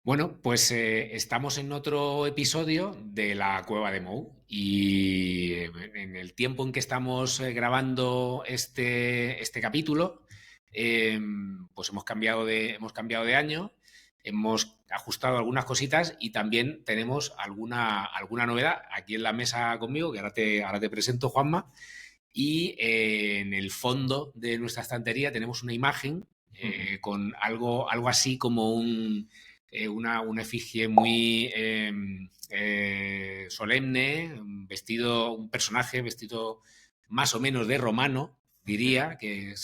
Bueno, pues estamos en otro episodio de la Cueva de Mou y en el tiempo en que estamos grabando este capítulo, eh, pues hemos cambiado de año, hemos ajustado algunas cositas y también tenemos alguna novedad aquí en la mesa conmigo, que ahora te presento, Juanma, y en el fondo de nuestra estantería tenemos una imagen con algo así como una efigie muy solemne, un personaje vestido más o menos de romano, diría, que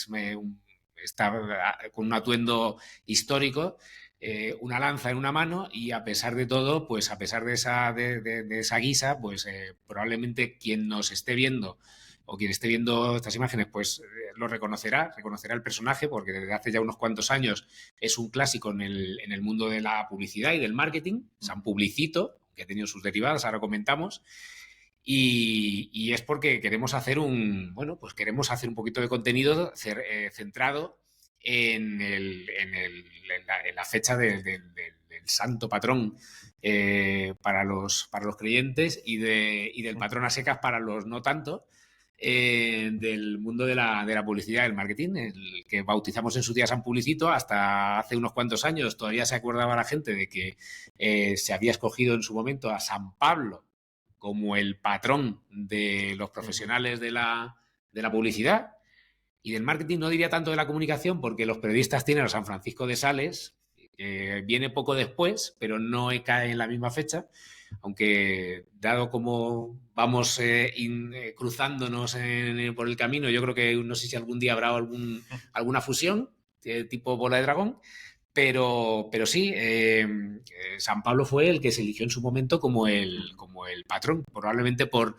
está con un atuendo histórico, una lanza en una mano y a pesar de todo, pues a pesar de esa guisa, pues probablemente quien nos esté viendo o quien esté viendo estas imágenes, pues lo reconocerá el personaje, porque desde hace ya unos cuantos años es un clásico en el mundo de la publicidad y del marketing, San Publicito, que ha tenido sus derivadas, ahora comentamos, y es porque queremos hacer queremos hacer un poquito de contenido centrado en la fecha del santo patrón para los creyentes y del patrón a secas para los no tanto, del mundo de la publicidad y del marketing, el que bautizamos en su día San Publicito. Hasta hace unos cuantos años todavía se acordaba la gente de que se había escogido en su momento a San Pablo como el patrón de los profesionales de la publicidad y del marketing. No diría tanto de la comunicación, porque los periodistas tienen a San Francisco de Sales, que viene poco después, pero no cae en la misma fecha, aunque dado como vamos cruzándonos por el camino, yo creo que no sé si algún día habrá alguna fusión tipo bola de dragón, pero sí, San Pablo fue el que se eligió en su momento como el patrón, probablemente por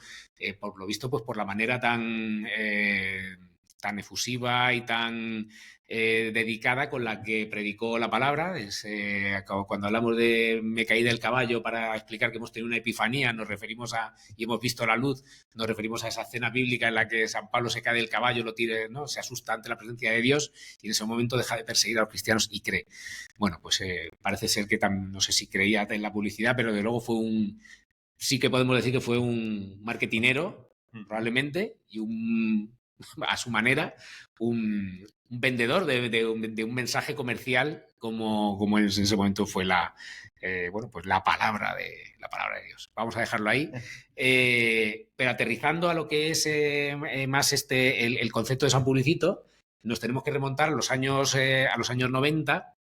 lo visto, pues por la manera tan efusiva y tan dedicada con la que predicó la palabra. Cuando hablamos de me caí del caballo para explicar que hemos tenido una epifanía, y hemos visto la luz, nos referimos a esa escena bíblica en la que San Pablo se cae del caballo, lo tira, ¿no? Se asusta ante la presencia de Dios y en ese momento deja de perseguir a los cristianos y cree. Bueno, pues parece ser que no sé si creía en la publicidad, pero de luego sí que podemos decir que fue un marketinero, probablemente, y a su manera, un vendedor de un mensaje comercial como en ese momento fue pues la palabra de Dios. Vamos a dejarlo ahí. Pero aterrizando a lo que es más el concepto de San Publicito, nos tenemos que remontar a los años 90.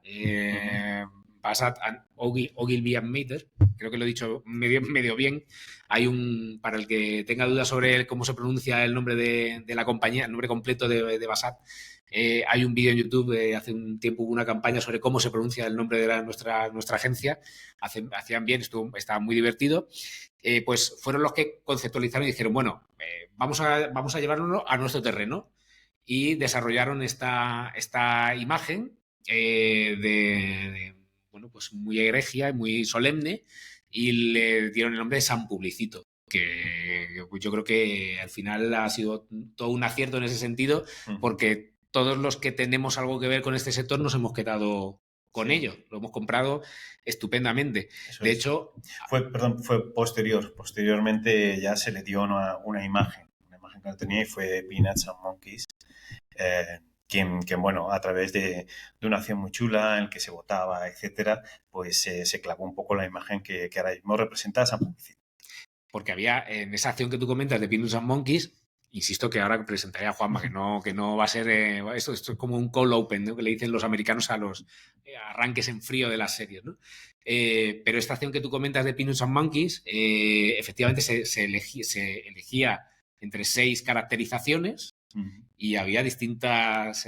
Basat Ogilvy and Mather, creo que lo he dicho medio bien. Para el que tenga dudas sobre cómo se pronuncia el nombre de la compañía, el nombre completo de Basat, hay un vídeo en YouTube. Hace un tiempo hubo una campaña sobre cómo se pronuncia el nombre de nuestra agencia. Hacían bien, estaba muy divertido. Pues fueron los que conceptualizaron y dijeron, bueno, vamos a llevarlo a nuestro terreno, y desarrollaron esta imagen bueno, pues muy egregia y muy solemne, y le dieron el nombre de San Publicito, que pues yo creo que al final ha sido todo un acierto en ese sentido, porque todos los que tenemos algo que ver con este sector nos hemos quedado con ello, lo hemos comprado estupendamente. Eso de es. hecho, fue posteriormente ya se le dio una imagen que no tenía, y fue de Peanuts and Monkeys, quien bueno, a través de una acción muy chula en la que se votaba, etcétera, pues se clavó un poco la imagen que ahora mismo representa a San Publicito. Porque había en esa acción que tú comentas de Peanuts and Monkeys, insisto que ahora presentaré a Juanma, que no va a ser esto es como un cold open, ¿no?, que le dicen los americanos a los arranques en frío de las series, ¿no? Pero esta acción que tú comentas de Peanuts and Monkeys, efectivamente se elegía entre 6 caracterizaciones, y había distintos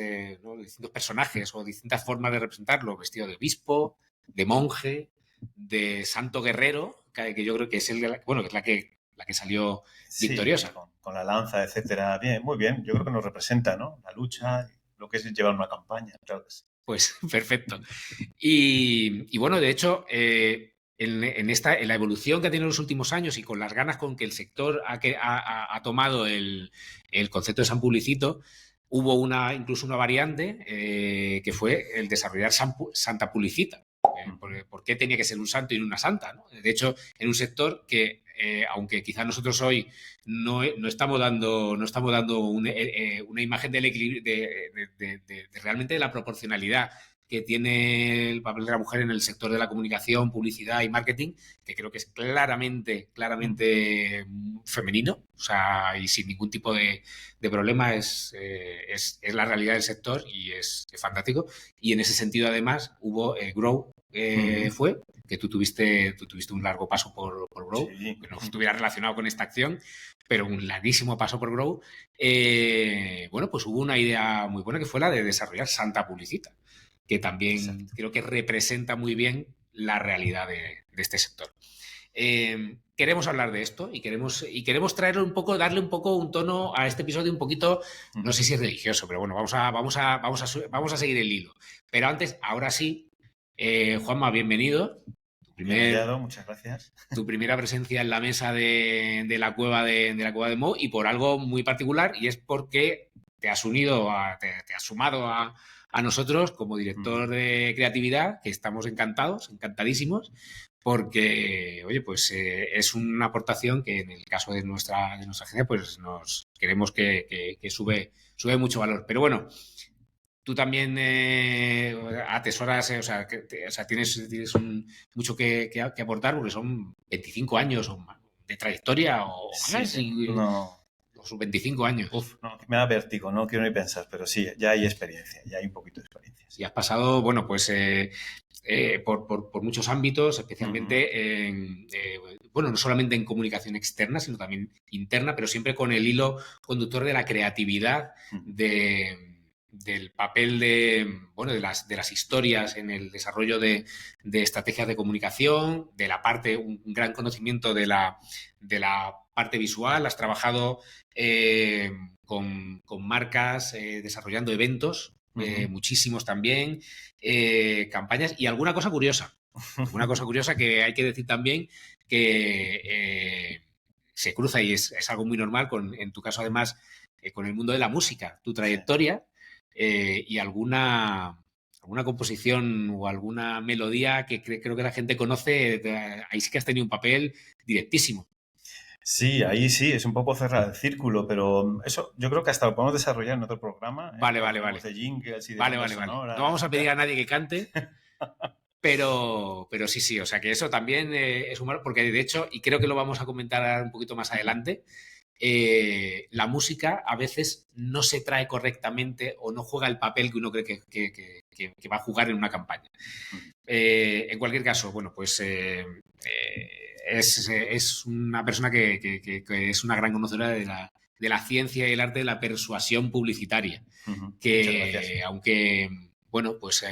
personajes o distintas formas de representarlo: vestido de obispo, de monje, de santo guerrero, que yo creo que es que es la que salió victoriosa. Sí, con la lanza, etcétera. Bien, muy bien. Yo creo que nos representa, ¿no?, la lucha, lo que es llevar una campaña. Claro que sí. Pues perfecto. Y bueno, de hecho, en la evolución que ha tenido en los últimos años y con las ganas con que el sector ha tomado el concepto de San Publicito, hubo incluso una variante que fue el desarrollar Santa Publicita. ¿Por qué tenía que ser un santo y no una santa? ¿No? De hecho, en un sector que, aunque quizás nosotros hoy no estamos dando una imagen del equilibrio, realmente de la proporcionalidad que tiene el papel de la mujer en el sector de la comunicación, publicidad y marketing, que creo que es claramente femenino, o sea, y sin ningún tipo de problema, es la realidad del sector y es fantástico. Y en ese sentido, además, hubo Grow, fue, que tú tuviste un largo paso por Grow, Sí. que no estuviera relacionado con esta acción, pero un larguísimo paso por Grow. Bueno, pues hubo una idea muy buena que fue la de desarrollar Santa Publicita, que también Exacto. creo que representa muy bien la realidad de este sector. Queremos hablar de esto y queremos traerle un poco, darle un poco un tono a este episodio un poquito, no sé si es religioso, pero bueno, vamos a seguir el hilo. Pero antes, ahora sí, Juanma, bienvenido. Bien hallado, muchas gracias. Tu primera presencia en la mesa de la cueva de la cueva de Mo, y por algo muy particular, y es porque te has sumado a nosotros como director de creatividad, que estamos encantadísimos, porque, oye, pues es una aportación que en el caso de nuestra agencia, pues nos queremos que sube mucho valor. Pero bueno, tú también atesoras, o sea, tienes mucho que aportar, porque son 25 años o más de trayectoria o Sí, más, no. o sus 25 años. Uf, no, me da vértigo, no quiero ni pensar, pero sí, ya hay experiencia, ya hay un poquito de experiencia. Sí. Y has pasado, bueno, pues por muchos ámbitos, especialmente bueno, no solamente en comunicación externa, sino también interna, pero siempre con el hilo conductor de la creatividad, del papel bueno, de las historias en el desarrollo de estrategias de comunicación, de la parte, un gran conocimiento de la parte visual. Has trabajado con marcas, desarrollando eventos, muchísimos también, campañas y alguna cosa curiosa. Una cosa curiosa que hay que decir también, que se cruza y es algo muy normal, en tu caso además, con el mundo de la música, tu trayectoria, y alguna composición o alguna melodía que creo que la gente conoce, ahí sí que has tenido un papel directísimo. Sí, ahí sí, es un poco cerrar el círculo, pero eso yo creo que hasta lo podemos desarrollar en otro programa, Vale, cuando vale, hablemos vale. de jingles y de Vale, bandas vale, vale. No sonoras vamos y a pedir a tal. nadie que cante, pero sí, o sea que eso también es humor, porque de hecho, y creo que lo vamos a comentar un poquito más adelante, la música a veces no se trae correctamente o no juega el papel que uno cree que va a jugar en una campaña. En cualquier caso, bueno, pues es una persona que es una gran conocedora de la ciencia y el arte de la persuasión publicitaria, Muchas gracias. que aunque, bueno, pues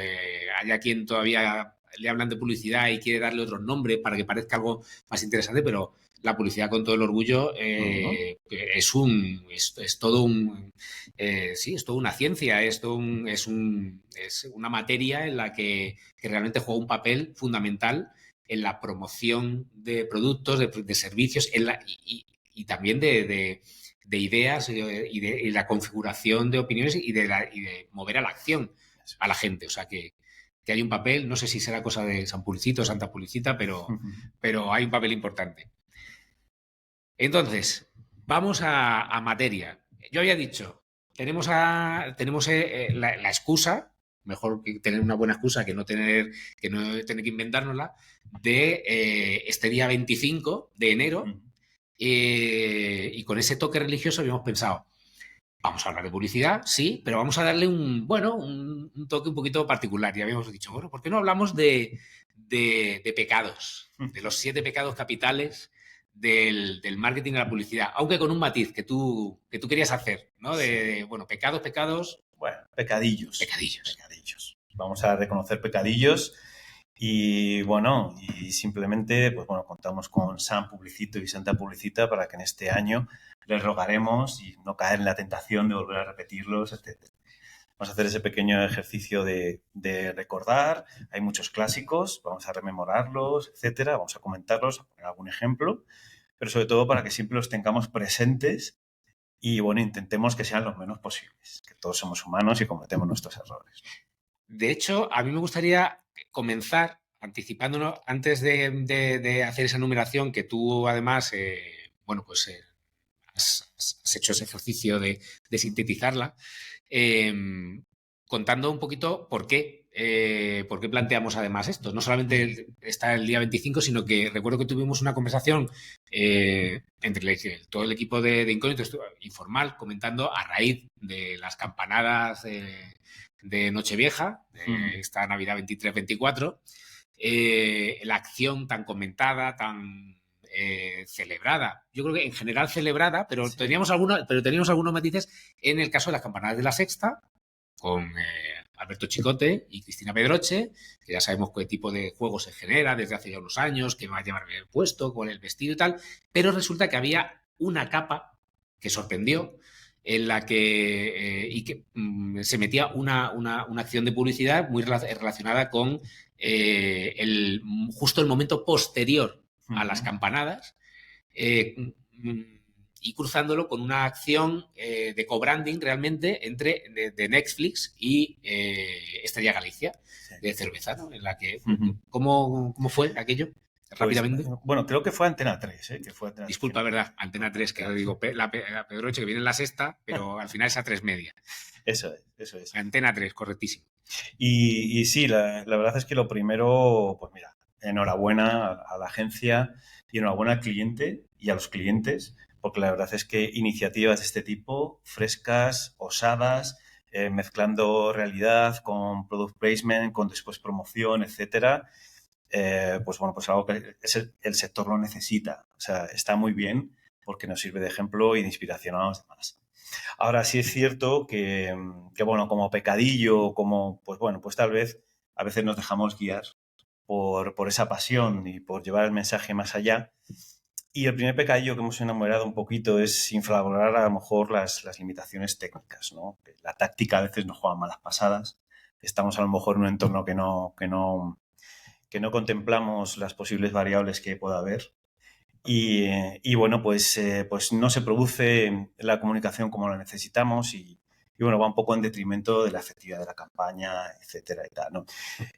haya quien todavía le hablan de publicidad y quiere darle otros nombres para que parezca algo más interesante, pero la publicidad, con todo el orgullo, es todo sí, es toda una ciencia, es una materia en la que realmente juega un papel fundamental en la promoción de productos, de servicios, y también de ideas, y la configuración de opiniones, y de mover a la acción a la gente. O sea que hay un papel, no sé si será cosa de San Publicito o Santa Publicita, pero hay un papel importante. Entonces, vamos a materia. Yo había dicho, tenemos la excusa, mejor que tener una buena excusa que no tener que inventárnosla, de este día 25 de enero, y con ese toque religioso habíamos pensado, vamos a hablar de publicidad, sí, pero vamos a darle un toque un poquito particular. Y habíamos dicho, bueno, ¿por qué no hablamos de pecados, de los 7 pecados capitales del marketing y la publicidad? Aunque con un matiz que tú querías hacer, ¿no? Bueno, pecados. Bueno, pecadillos. Pecadillos. Vamos a reconocer pecadillos y, bueno, y simplemente, pues bueno, contamos con San Publicito y Santa Publicita para que en este año les rogaremos y no caer en la tentación de volver a repetirlos, etc. Vamos a hacer ese pequeño ejercicio de recordar. Hay muchos clásicos, vamos a rememorarlos, etcétera. Vamos a comentarlos, a poner algún ejemplo, pero sobre todo para que siempre los tengamos presentes y, bueno, intentemos que sean los menos posibles, que todos somos humanos y cometemos nuestros errores. De hecho, a mí me gustaría comenzar anticipándonos, antes de hacer esa numeración que tú además, bueno, pues has hecho ese ejercicio de sintetizarla, eh, contando un poquito por qué planteamos además esto. No solamente está el día 25, sino que recuerdo que tuvimos una conversación entre todo el equipo de Incógnito informal, comentando a raíz de las campanadas de Nochevieja, de esta Navidad 23-24, la acción tan comentada, tan celebrada. Yo creo que en general celebrada, pero, sí, teníamos algunos matices en el caso de las campanadas de la Sexta, con Alberto Chicote y Cristina Pedroche, que ya sabemos qué tipo de juego se genera desde hace ya unos años, qué va a llevar el puesto, cuál es el vestido y tal, pero resulta que había una capa que sorprendió, en la que se metía una acción de publicidad muy relacionada con justo el momento posterior a las campanadas, y cruzándolo con una acción de co-branding realmente entre de Netflix y Estrella Galicia, de cerveza, ¿no? En la que, ¿cómo fue aquello? Rápidamente. Pues, bueno, creo que fue Antena 3, que fue Antena 3. Disculpa, ¿verdad? Antena 3, que digo, la Pedroche que viene en la Sexta, pero al final es a 3:30. Eso es. Antena 3, correctísimo. Y sí, la verdad es que lo primero, pues mira, enhorabuena a la agencia y enhorabuena al cliente y a los clientes, porque la verdad es que iniciativas de este tipo, frescas, osadas, mezclando realidad con product placement, con después promoción, etcétera, pues bueno, pues algo que el sector lo necesita. O sea, está muy bien porque nos sirve de ejemplo y de inspiración a los demás. Ahora sí es cierto que bueno, como pecadillo, como, pues bueno, pues tal vez a veces nos dejamos guiar por esa pasión y por llevar el mensaje más allá. Y el primer pecadillo que hemos enamorado un poquito es infravalorar a lo mejor las limitaciones técnicas, ¿no? La táctica a veces nos juega malas pasadas. Estamos a lo mejor en un entorno que no contemplamos las posibles variables que pueda haber. Y bueno, pues no se produce la comunicación como la necesitamos y bueno, va un poco en detrimento de la efectividad de la campaña, etcétera y tal, ¿no?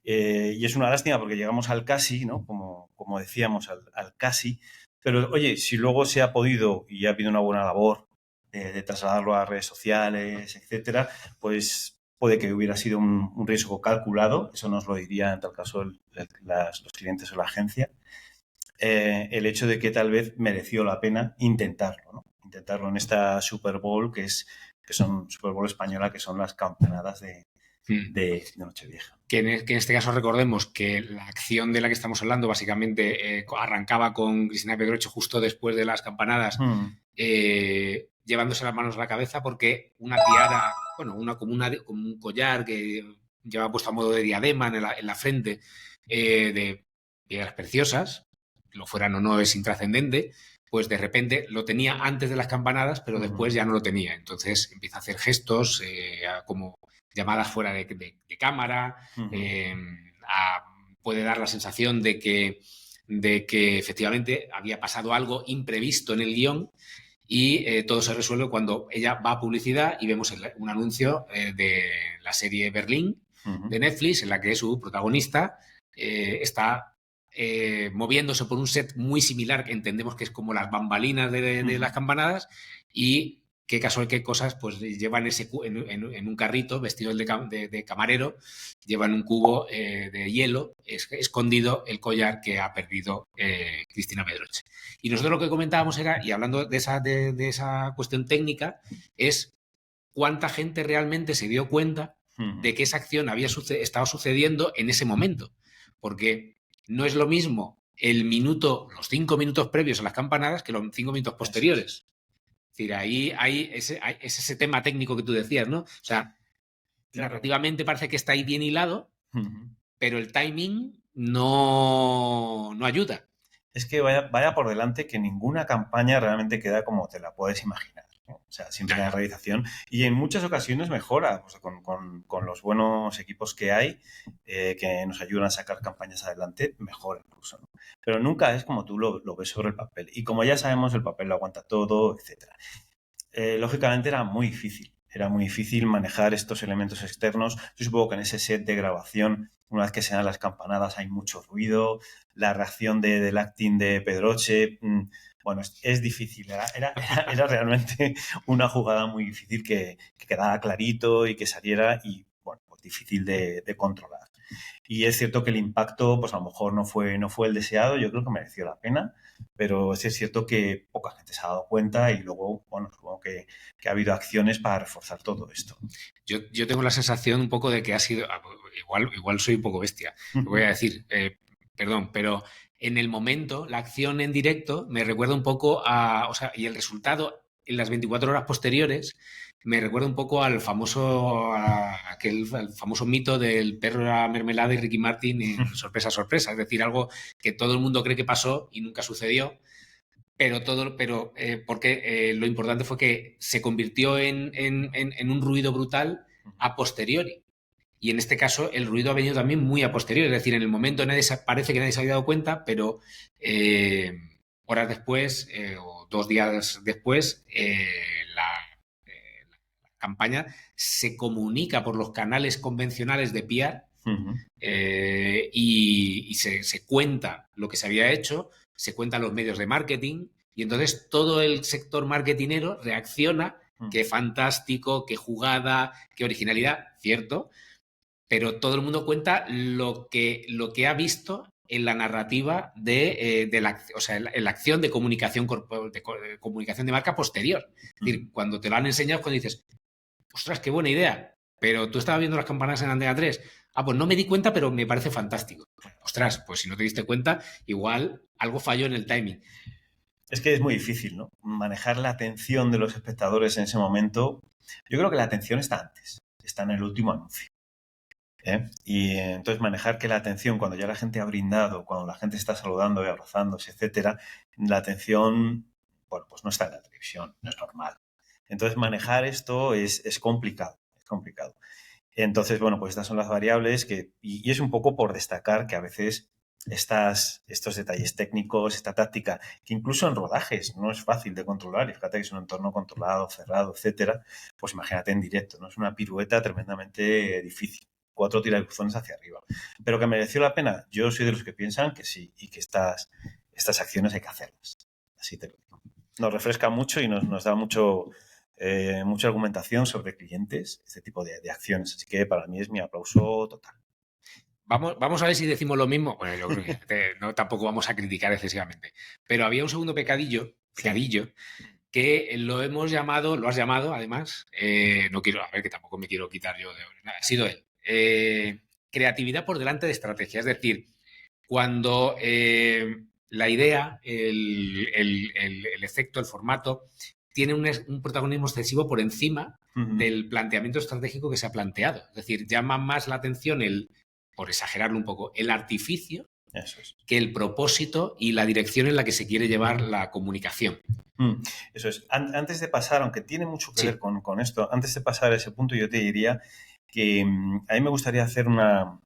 Y es una lástima porque llegamos al casi, ¿no? Como decíamos, al casi. Pero oye, si luego se ha podido y ha habido una buena labor de trasladarlo a redes sociales, etcétera, pues puede que hubiera sido un riesgo calculado. Eso nos lo diría en tal caso los clientes o la agencia. El hecho de que tal vez mereció la pena intentarlo, ¿no? Intentarlo en esta Super Bowl, que son Super Bowl española, que son las campanadas de Nochevieja. Que en este caso recordemos que la acción de la que estamos hablando básicamente arrancaba con Cristina Pedroche justo después de las campanadas, llevándose las manos a la cabeza porque una tiara, bueno, como un collar que llevaba puesto a modo de diadema en la frente, de piedras preciosas, lo fueran o no es intrascendente, pues de repente lo tenía antes de las campanadas, pero después ya no lo tenía. Entonces empieza a hacer gestos como llamadas fuera de cámara, puede dar la sensación de que efectivamente había pasado algo imprevisto en el guión y todo se resuelve cuando ella va a publicidad y vemos un anuncio de la serie Berlín de Netflix, en la que su protagonista está moviéndose por un set muy similar, que entendemos que es como las bambalinas de las campanadas, y qué casual qué cosas, pues llevan en un carrito, vestidos de camarero, llevan un cubo de hielo, escondido el collar que ha perdido Cristina Pedroche. Y nosotros lo que comentábamos era, y hablando de esa cuestión técnica, es cuánta gente realmente se dio cuenta de que esa acción había estado sucediendo en ese momento. Porque no es lo mismo los 5 minutos previos a las campanadas que los 5 minutos posteriores. Es decir, ahí es ese tema técnico que tú decías, ¿no? O sea, narrativamente parece que está ahí bien hilado, pero el timing no ayuda. Es que vaya por delante que ninguna campaña realmente queda como te la puedes imaginar. ¿no? O sea, siempre la realización y en muchas ocasiones mejora pues, con los buenos equipos que hay que nos ayudan a sacar campañas adelante, mejora incluso, ¿no? Pero nunca es como tú lo ves sobre el papel. Y como ya sabemos, el papel lo aguanta todo, etcétera. Lógicamente era muy difícil manejar estos elementos externos. Yo supongo que en ese set de grabación, una vez que se dan las campanadas, hay mucho ruido, la reacción del acting de Pedroche, bueno, es difícil, era realmente una jugada muy difícil que quedara clarito y que saliera y, bueno, pues difícil de controlar. Y es cierto que el impacto, pues a lo mejor no fue el deseado, yo creo que mereció la pena, pero sí es cierto que poca gente se ha dado cuenta y luego, bueno, supongo que ha habido acciones para reforzar todo esto. Yo tengo la sensación un poco de que ha sido, igual soy un poco bestia, lo voy a decir, perdón, pero en el momento, la acción en directo me recuerda un poco o sea, y el resultado en las 24 horas posteriores me recuerda un poco al famoso mito del perro, la mermelada y Ricky Martin en Sorpresa, Sorpresa, es decir, algo que todo el mundo cree que pasó y nunca sucedió, porque lo importante fue que se convirtió en un ruido brutal a posteriori. Y en este caso el ruido ha venido también muy a posteriori, es decir, en el momento parece que nadie se había dado cuenta, pero horas después o 2 días después la campaña se comunica por los canales convencionales de PR y se cuenta lo que se había hecho, se cuentan los medios de marketing y entonces todo el sector marketinero reacciona, qué fantástico, qué jugada, qué originalidad, cierto, pero todo el mundo cuenta lo que ha visto en la narrativa o sea, en la acción de comunicación, de comunicación de marca posterior. Es decir, cuando te lo han enseñado, cuando dices, ostras, qué buena idea, pero tú estabas viendo las campanas en Antena 3. Ah, pues no me di cuenta, pero me parece fantástico. Ostras, pues si no te diste cuenta, igual algo falló en el timing. Es que es muy difícil, ¿no? Manejar la atención de los espectadores en ese momento. Yo creo que la atención está antes, está en el último anuncio. Y entonces manejar que la atención, cuando ya la gente ha brindado, cuando la gente está saludando y abrazándose, etcétera, la atención, bueno, pues no está en la televisión, no es normal. Entonces manejar esto es complicado, es complicado. Entonces, bueno, pues estas son las variables y es un poco por destacar que a veces estos detalles técnicos, esta táctica, que incluso en rodajes no es fácil de controlar, y fíjate que es un entorno controlado, cerrado, etcétera, pues imagínate en directo, ¿no? Es una pirueta tremendamente difícil. 4 tirabuzones hacia arriba. Pero que mereció la pena, yo soy de los que piensan que sí, y que estas acciones hay que hacerlas. Así te lo digo. Nos refresca mucho y nos da mucha argumentación sobre clientes, este tipo de acciones. Así que para mí es mi aplauso total. Vamos a ver si decimos lo mismo. Bueno, yo creo que no, tampoco vamos a criticar excesivamente. Pero había un segundo pecadillo, que lo has llamado además, no quiero, a ver, que tampoco me quiero quitar yo de nada, ha sido él. Creatividad por delante de estrategia. Es decir, cuando la idea, el efecto, el formato, tiene un protagonismo excesivo por encima del planteamiento estratégico que se ha planteado. Es decir, llama más la atención por exagerarlo un poco, el artificio que el propósito y la dirección en la que se quiere llevar la comunicación. Eso es. Antes de pasar, aunque tiene mucho que ver con esto, antes de pasar a ese punto yo te diría que a mí me gustaría hacer una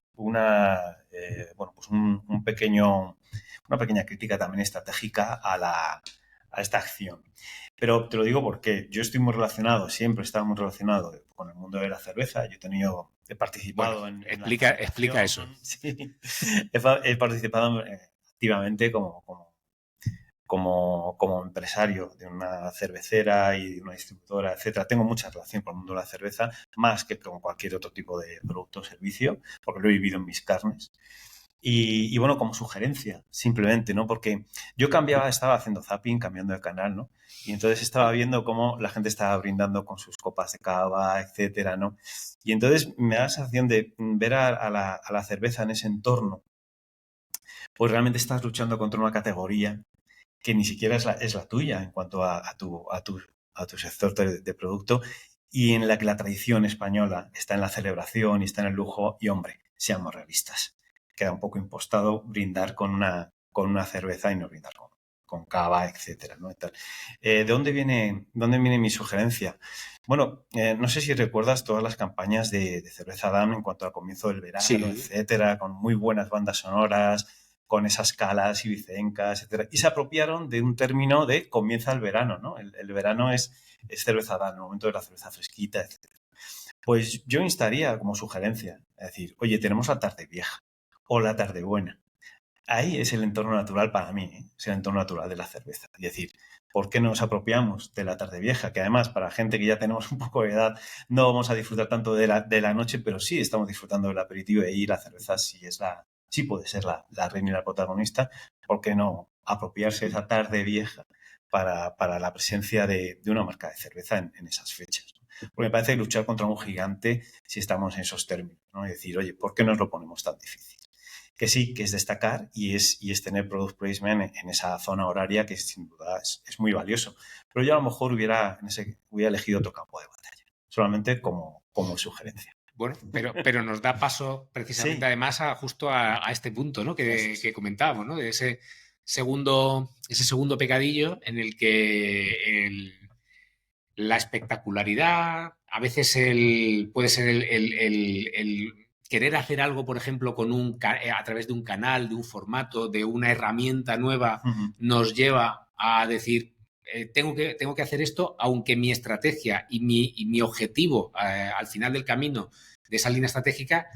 pequeña crítica también estratégica a esta acción. Pero te lo digo porque yo estoy muy relacionado, siempre he estado muy relacionado con el mundo de la cerveza. He participado en explica eso. Sí, he participado activamente como empresario de una cervecera y de una distribuidora, etcétera. Tengo mucha relación con el mundo de la cerveza, más que con cualquier otro tipo de producto o servicio, porque lo he vivido en mis carnes. Y bueno, como sugerencia, simplemente, ¿no? Porque yo estaba haciendo zapping, cambiando de canal, ¿no? Y entonces estaba viendo cómo la gente estaba brindando con sus copas de cava, etcétera, ¿no? Y entonces me da la sensación de ver a la cerveza en ese entorno, pues realmente estás luchando contra una categoría que ni siquiera es la tuya en cuanto a tu sector de producto y en la que la tradición española está en la celebración y está en el lujo y, hombre, seamos realistas. Queda un poco impostado brindar con una cerveza y no brindar con con cava, etcétera, ¿no? Y tal. ¿Dónde viene mi sugerencia? Bueno, no sé si recuerdas todas las campañas de Cerveza Damm en cuanto al comienzo del verano, Sí, etcétera, con muy buenas bandas sonoras, con esas calas ibicencas, etcétera. Y se apropiaron de un término de comienza el verano, ¿no? El verano es Cerveza Damm, el momento de la cerveza fresquita, etcétera. Pues yo instaría como sugerencia, es decir, oye, tenemos la tarde vieja o la tarde buena. Ahí es el entorno natural para mí, ¿eh? Es el entorno natural de la cerveza. Es decir, ¿por qué no nos apropiamos de la tarde vieja? Que además, para gente que ya tenemos un poco de edad, no vamos a disfrutar tanto de la noche, pero sí estamos disfrutando del aperitivo y la cerveza sí puede ser la reina y la protagonista. ¿Por qué no apropiarse de esa tarde vieja para la presencia de una marca de cerveza en esas fechas? Porque me parece luchar contra un gigante si estamos en esos términos, ¿no? Y decir, oye, ¿por qué nos lo ponemos tan difícil? Que sí, que es destacar y es tener product placement en esa zona horaria que sin duda es muy valioso. Pero yo a lo mejor hubiera elegido otro campo de batalla, solamente como sugerencia. bueno, pero nos da paso precisamente Sí, además justo a este punto, ¿no? eso Que es. comentábamos, ¿no? De ese segundo pecadillo en el que la espectacularidad, a veces puede ser el querer hacer algo, por ejemplo, a través de un canal, de un formato, de una herramienta nueva, Ujú. nos lleva a decir, tengo que hacer esto, aunque mi estrategia y mi objetivo al final del camino de esa línea estratégica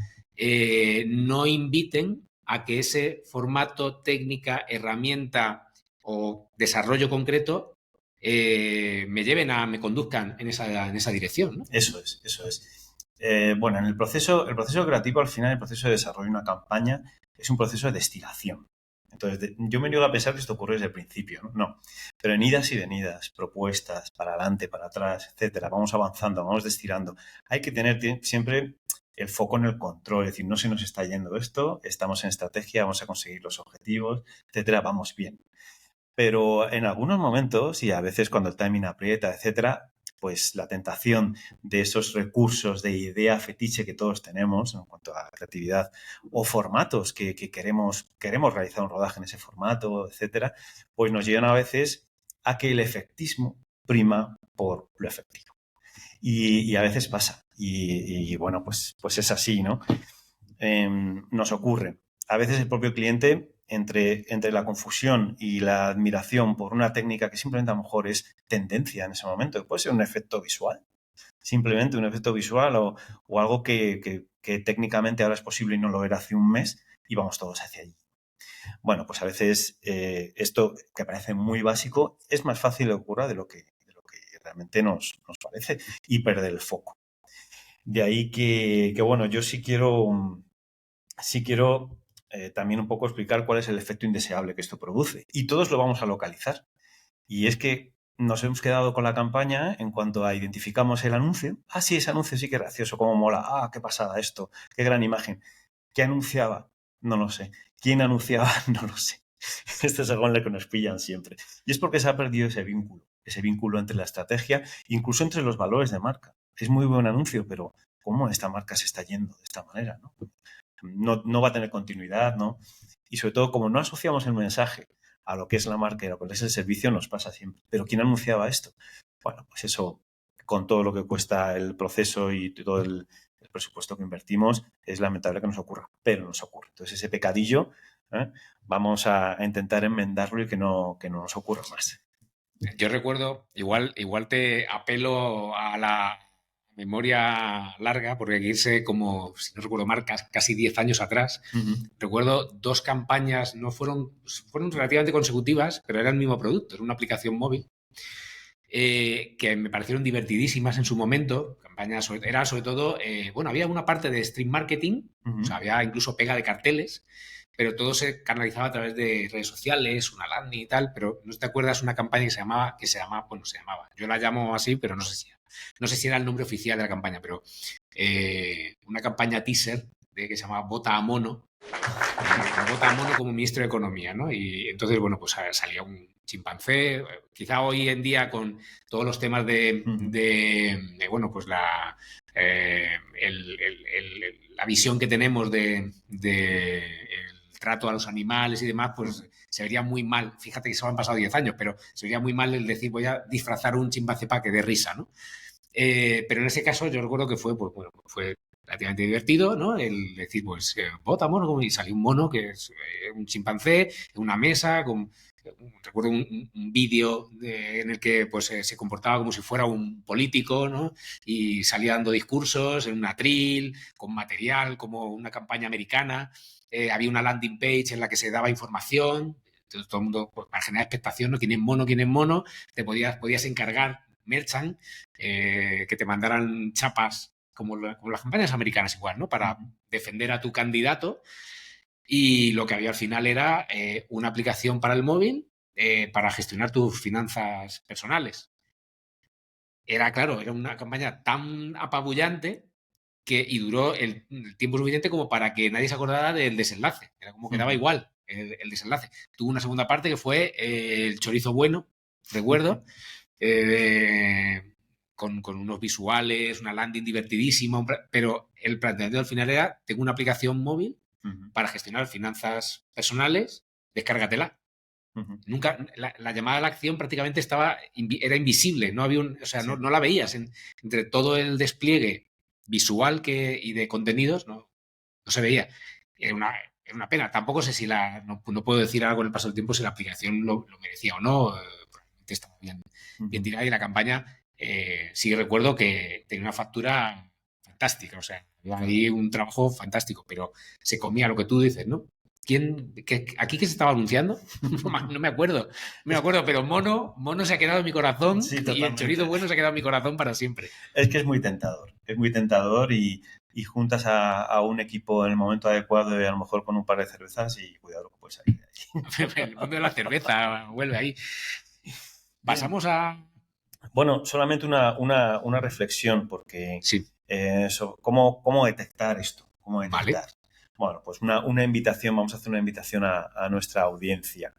no inviten a que ese formato, técnica, herramienta o desarrollo concreto me conduzcan en esa dirección, ¿no? Eso es, eso es. Bueno, el proceso creativo al final, el proceso de desarrollo de una campaña es un proceso de destilación. Entonces, yo me niego a pensar que esto ocurre desde el principio, ¿no? No. Pero en idas y venidas, propuestas, para adelante, para atrás, etcétera, vamos avanzando, vamos destilando. Hay que tener siempre el foco en el control, es decir, no se nos está yendo esto, estamos en estrategia, vamos a conseguir los objetivos, etcétera, vamos bien. Pero en algunos momentos, y a veces cuando el timing aprieta, etcétera, pues la tentación de esos recursos de idea fetiche que todos tenemos en cuanto a creatividad o formatos que queremos realizar un rodaje en ese formato, etcétera, pues nos llevan a veces a que el efectismo prima por lo efectivo. Y a veces pasa. Y bueno, pues es así, ¿no? Nos ocurre. A veces el propio cliente, entre la confusión y la admiración por una técnica que simplemente a lo mejor es tendencia en ese momento, puede ser un efecto visual, simplemente un efecto visual o algo que técnicamente ahora es posible y no lo era hace un mes y vamos todos hacia allí. Bueno, pues a veces esto que parece muy básico es más fácil que ocurra de lo que realmente nos parece y perder el foco. De ahí bueno, yo sí quiero también un poco explicar cuál es el efecto indeseable que esto produce. Y todos lo vamos a localizar. Y es que nos hemos quedado con la campaña en cuanto a identificamos el anuncio. Ah, sí, ese anuncio sí que es gracioso, cómo mola. Ah, qué pasada esto, qué gran imagen. ¿Qué anunciaba? No lo sé. ¿Quién anunciaba? No lo sé. Este es algo en el que nos pillan siempre. Y es porque se ha perdido ese vínculo entre la estrategia, incluso entre los valores de marca. Es muy buen anuncio, pero ¿cómo esta marca se está yendo de esta manera? No va a tener continuidad, ¿no? Y sobre todo, como no asociamos el mensaje a lo que es la marca y a lo que es el servicio, nos pasa siempre. Pero ¿quién anunciaba esto? Bueno, pues eso, con todo lo que cuesta el proceso y todo el presupuesto que invertimos, es lamentable que nos ocurra, pero nos ocurre. Entonces, ese pecadillo, ¿eh? Vamos a intentar enmendarlo y que no nos ocurra más. Yo recuerdo, igual te apelo a la memoria larga, porque hay que irse como, si no recuerdo mal, casi 10 años atrás. Uh -huh. Recuerdo dos campañas, no fueron relativamente consecutivas, pero era el mismo producto, era una aplicación móvil, que me parecieron divertidísimas en su momento. Campañas, era sobre todo, bueno, había una parte de stream marketing, Uh o -huh. sea, había incluso pega de carteles, pero todo se canalizaba a través de redes sociales, una landing y tal, pero ¿no te acuerdas una campaña bueno, se llamaba, yo la llamo así, pero no sé si era el nombre oficial de la campaña, pero una campaña teaser que se llamaba Vota a Mono, vota a Mono como ministro de Economía, ¿no? Y entonces, bueno, pues salía un chimpancé, quizá hoy en día con todos los temas Uh -huh. bueno, pues la visión que tenemos trato a los animales y demás, pues se vería muy mal. Fíjate que se han pasado 10 años, pero se vería muy mal el decir voy a disfrazar un chimpancé para que dé risa, ¿no? Pero en ese caso yo recuerdo que fue, pues bueno, fue relativamente divertido, ¿no? El decir, pues, vota mono, y salió un mono que es un chimpancé en una mesa con... Recuerdo un vídeo en el que pues se comportaba como si fuera un político, ¿no? Y salía dando discursos en un atril, con material, como una campaña americana. Había una landing page en la que se daba información. Entonces, todo el mundo, pues, para generar expectación, ¿no? ¿Quién es mono? ¿Quién es mono? Podías encargar merchant, que te mandaran chapas como las campañas americanas igual, ¿no? Para defender a tu candidato. Y lo que había al final era una aplicación para el móvil para gestionar tus finanzas personales. Era, claro, era una campaña tan apabullante y duró el tiempo suficiente como para que nadie se acordara del desenlace. Era como que daba igual el desenlace. Tuvo una segunda parte que fue el chorizo bueno, recuerdo, con unos visuales, una landing divertidísima, pero el planteamiento al final era, tengo una aplicación móvil para gestionar finanzas personales, descárgatela. Nunca, la llamada a la acción prácticamente era invisible, no había o sea, no la veías entre todo el despliegue visual y de contenidos, no se veía. Era una pena. Tampoco sé si no puedo decir algo en el paso del tiempo si la aplicación lo merecía o no. Probablemente estaba bien tirada y la campaña, sí recuerdo que tenía una factura fantástica, o sea, había ahí un trabajo fantástico, pero se comía lo que tú dices, ¿no? ¿Aquí qué se estaba anunciando? No me acuerdo, pero Mono se ha quedado en mi corazón, sí, y el chorizo bueno se ha quedado en mi corazón para siempre. Es que es muy tentador y juntas a un equipo en el momento adecuado y a lo mejor con un par de cervezas y cuidado lo que puede salir de ahí. El mundo de la cerveza vuelve ahí. Pasamos a... Bueno, solamente una reflexión, porque Sí. ¿cómo detectar esto? ¿Cómo detectar? Vale. Bueno, pues una invitación, vamos a hacer una invitación a nuestra audiencia.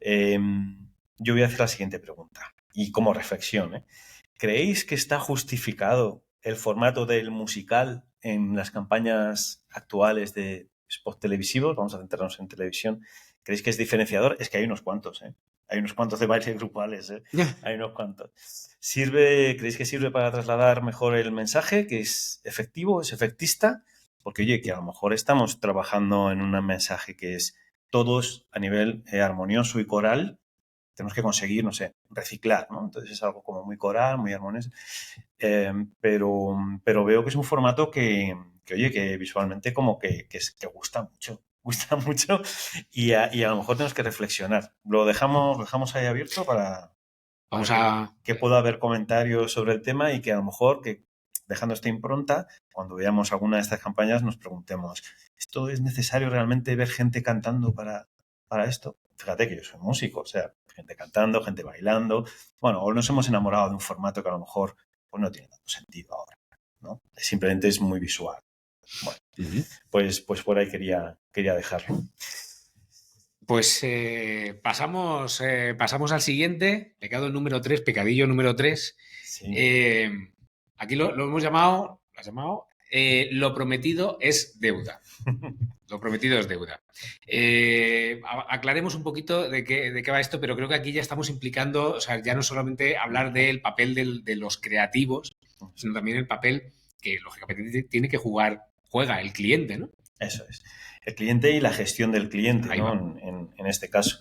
Yo voy a hacer la siguiente pregunta, y como reflexión, ¿eh? ¿Creéis que está justificado el formato del musical en las campañas actuales de spots televisivos? Vamos a centrarnos en televisión. ¿Creéis que es diferenciador? Es que hay unos cuantos, ¿eh? Hay unos cuantos de bailes grupales, ¿eh? Hay unos cuantos. ¿Creéis que sirve para trasladar mejor el mensaje? ¿Que es efectivo, es efectista? Porque, oye, que a lo mejor estamos trabajando en un mensaje que es todos a nivel armonioso y coral, tenemos que conseguir, no sé, reciclar, ¿no? Entonces es algo como muy coral, muy armonioso. Pero veo que es un formato oye, que visualmente como que gusta mucho. Gusta mucho y a lo mejor tenemos que reflexionar. Lo dejamos ahí abierto para que pueda haber comentarios sobre el tema y que a lo mejor, dejando esta impronta, cuando veamos alguna de estas campañas nos preguntemos, ¿esto es necesario realmente ver gente cantando para esto? Fíjate que yo soy músico, o sea, gente cantando, gente bailando. Bueno, o nos hemos enamorado de un formato que a lo mejor pues no tiene tanto sentido ahora, ¿no? Simplemente es muy visual. Bueno, pues por ahí quería dejarlo. Pues pasamos al siguiente, pecado número 3, pecadillo número 3. Sí. Aquí lo hemos llamado, lo prometido es deuda. Lo prometido es deuda. Aclaremos un poquito de qué va esto, pero creo que aquí ya estamos implicando, o sea, ya no solamente hablar del papel de los creativos, sino también el papel que lógicamente juega el cliente, ¿no? Eso es. El cliente y la gestión del cliente, ¿no? En este caso.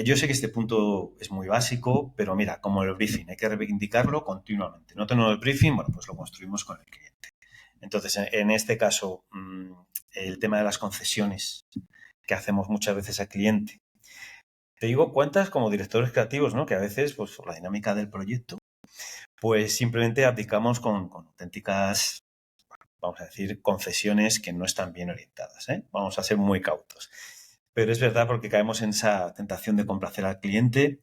Yo sé que este punto es muy básico, pero mira, como el briefing, hay que reivindicarlo continuamente. No tenemos el briefing, bueno, pues lo construimos con el cliente. Entonces, en este caso, el tema de las concesiones que hacemos muchas veces al cliente. Te digo cuántas como directores creativos, ¿no? Que a veces, pues por la dinámica del proyecto, pues simplemente aplicamos con auténticas, vamos a decir, concesiones que no están bien orientadas, ¿eh? Vamos a ser muy cautos. Pero es verdad porque caemos en esa tentación de complacer al cliente,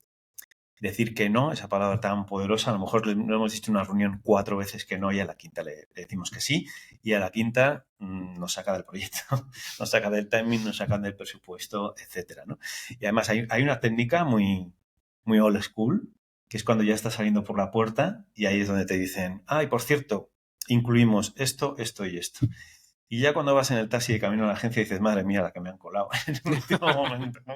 decir que no, esa palabra tan poderosa, a lo mejor lo hemos dicho en una reunión 4 veces que no y a la quinta le decimos que sí y a la quinta nos saca del proyecto, nos saca del timing, nos sacan del presupuesto, etcétera, ¿no? Y además hay una técnica muy, muy old school, que es cuando ya estás saliendo por la puerta y ahí es donde te dicen, y por cierto, incluimos esto, esto y esto. Y ya cuando vas en el taxi de camino a la agencia dices, madre mía, la que me han colado en el último momento, ¿no?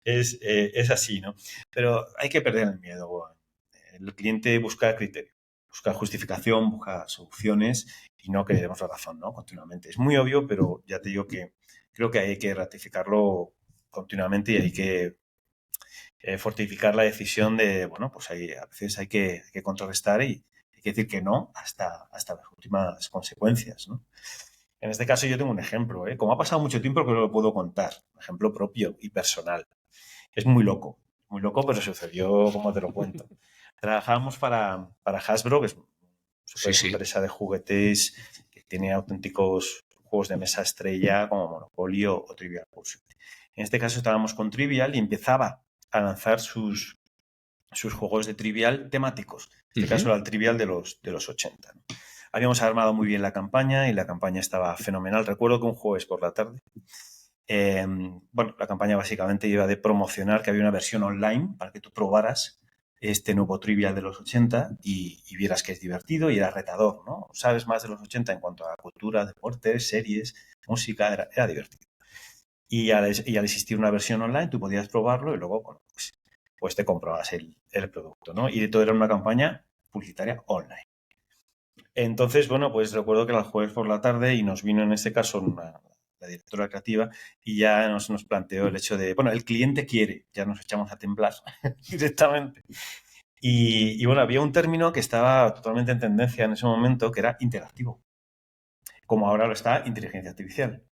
Es así, ¿no? Pero hay que perder el miedo. El cliente busca criterio, busca justificación, busca soluciones y no que le demos la razón, ¿no? Continuamente. Es muy obvio, pero ya te digo que creo que hay que ratificarlo continuamente y hay que fortificar la decisión de, bueno, pues a veces hay que contrarrestar y hay que decir que no hasta las últimas consecuencias, ¿no? En este caso yo tengo un ejemplo, ¿eh? Como ha pasado mucho tiempo que no lo puedo contar, un ejemplo propio y personal. Es muy loco, pero sucedió como te lo cuento. Trabajábamos para Hasbro, que es una Sí, super sí. empresa de juguetes que tiene auténticos juegos de mesa estrella como Monopoly o Trivial Pursuit. En este caso estábamos con Trivial y empezaba a lanzar sus juegos de Trivial temáticos. En este caso Ujú. era el Trivial de los 80. ¿No? Habíamos armado muy bien la campaña y la campaña estaba fenomenal. Recuerdo que un jueves por la tarde bueno, la campaña básicamente iba de promocionar que había una versión online para que tú probaras este nuevo Trivial de los 80 y vieras que es divertido y era retador, ¿no? Sabes más de los 80 en cuanto a cultura, deportes, series, música, era divertido. Y al existir una versión online, tú podías probarlo y luego, bueno, pues te comprabas el producto, ¿no? Y todo era una campaña publicitaria online. Entonces, bueno, pues recuerdo que era el jueves por la tarde y nos vino en este caso la directora creativa y ya nos planteó el hecho de, bueno, el cliente quiere, ya nos echamos a temblar directamente. Y bueno, había un término que estaba totalmente en tendencia en ese momento que era interactivo, como ahora lo está inteligencia artificial.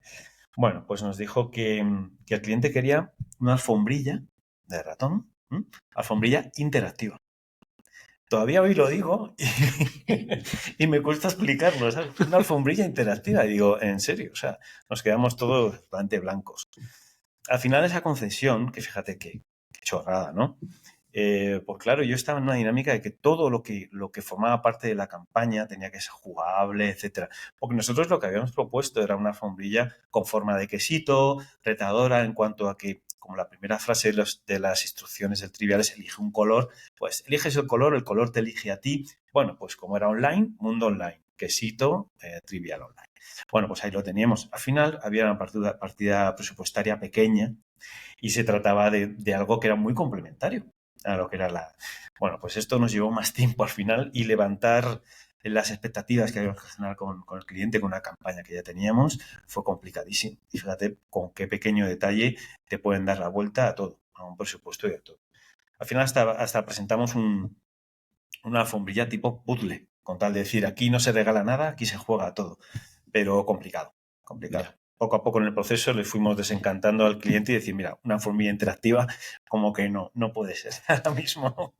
Bueno, pues nos dijo que el cliente quería una alfombrilla de ratón, ¿m? Alfombrilla interactiva. Todavía hoy lo digo y me cuesta explicarlo, ¿sabes? Una alfombrilla interactiva. Y digo, en serio, o sea, nos quedamos todos bastante blancos. Al final esa concesión, que fíjate que chorrada, ¿no? Pues claro, yo estaba en una dinámica de que todo lo que formaba parte de la campaña tenía que ser jugable, etcétera. Porque nosotros lo que habíamos propuesto era una alfombrilla con forma de quesito, retadora en cuanto a que, como la primera frase de las instrucciones del trivial es elige un color, pues eliges el color te elige a ti. Bueno, pues como era online, mundo online, quesito, trivial online. Bueno, pues ahí lo teníamos. Al final había una partida presupuestaria pequeña y se trataba de algo que era muy complementario a lo que era la... Bueno, pues esto nos llevó más tiempo al final y levantar las expectativas que habíamos que generar con el cliente, con una campaña que ya teníamos, fue complicadísimo. Y fíjate con qué pequeño detalle te pueden dar la vuelta a todo, a un presupuesto y a todo. Al final hasta presentamos una alfombrilla tipo puzzle, con tal de decir, aquí no se regala nada, aquí se juega todo, pero complicado, complicado. Ya. Poco a poco en el proceso le fuimos desencantando al cliente y decir, mira, una alfombrilla interactiva como que no puede ser ahora mismo.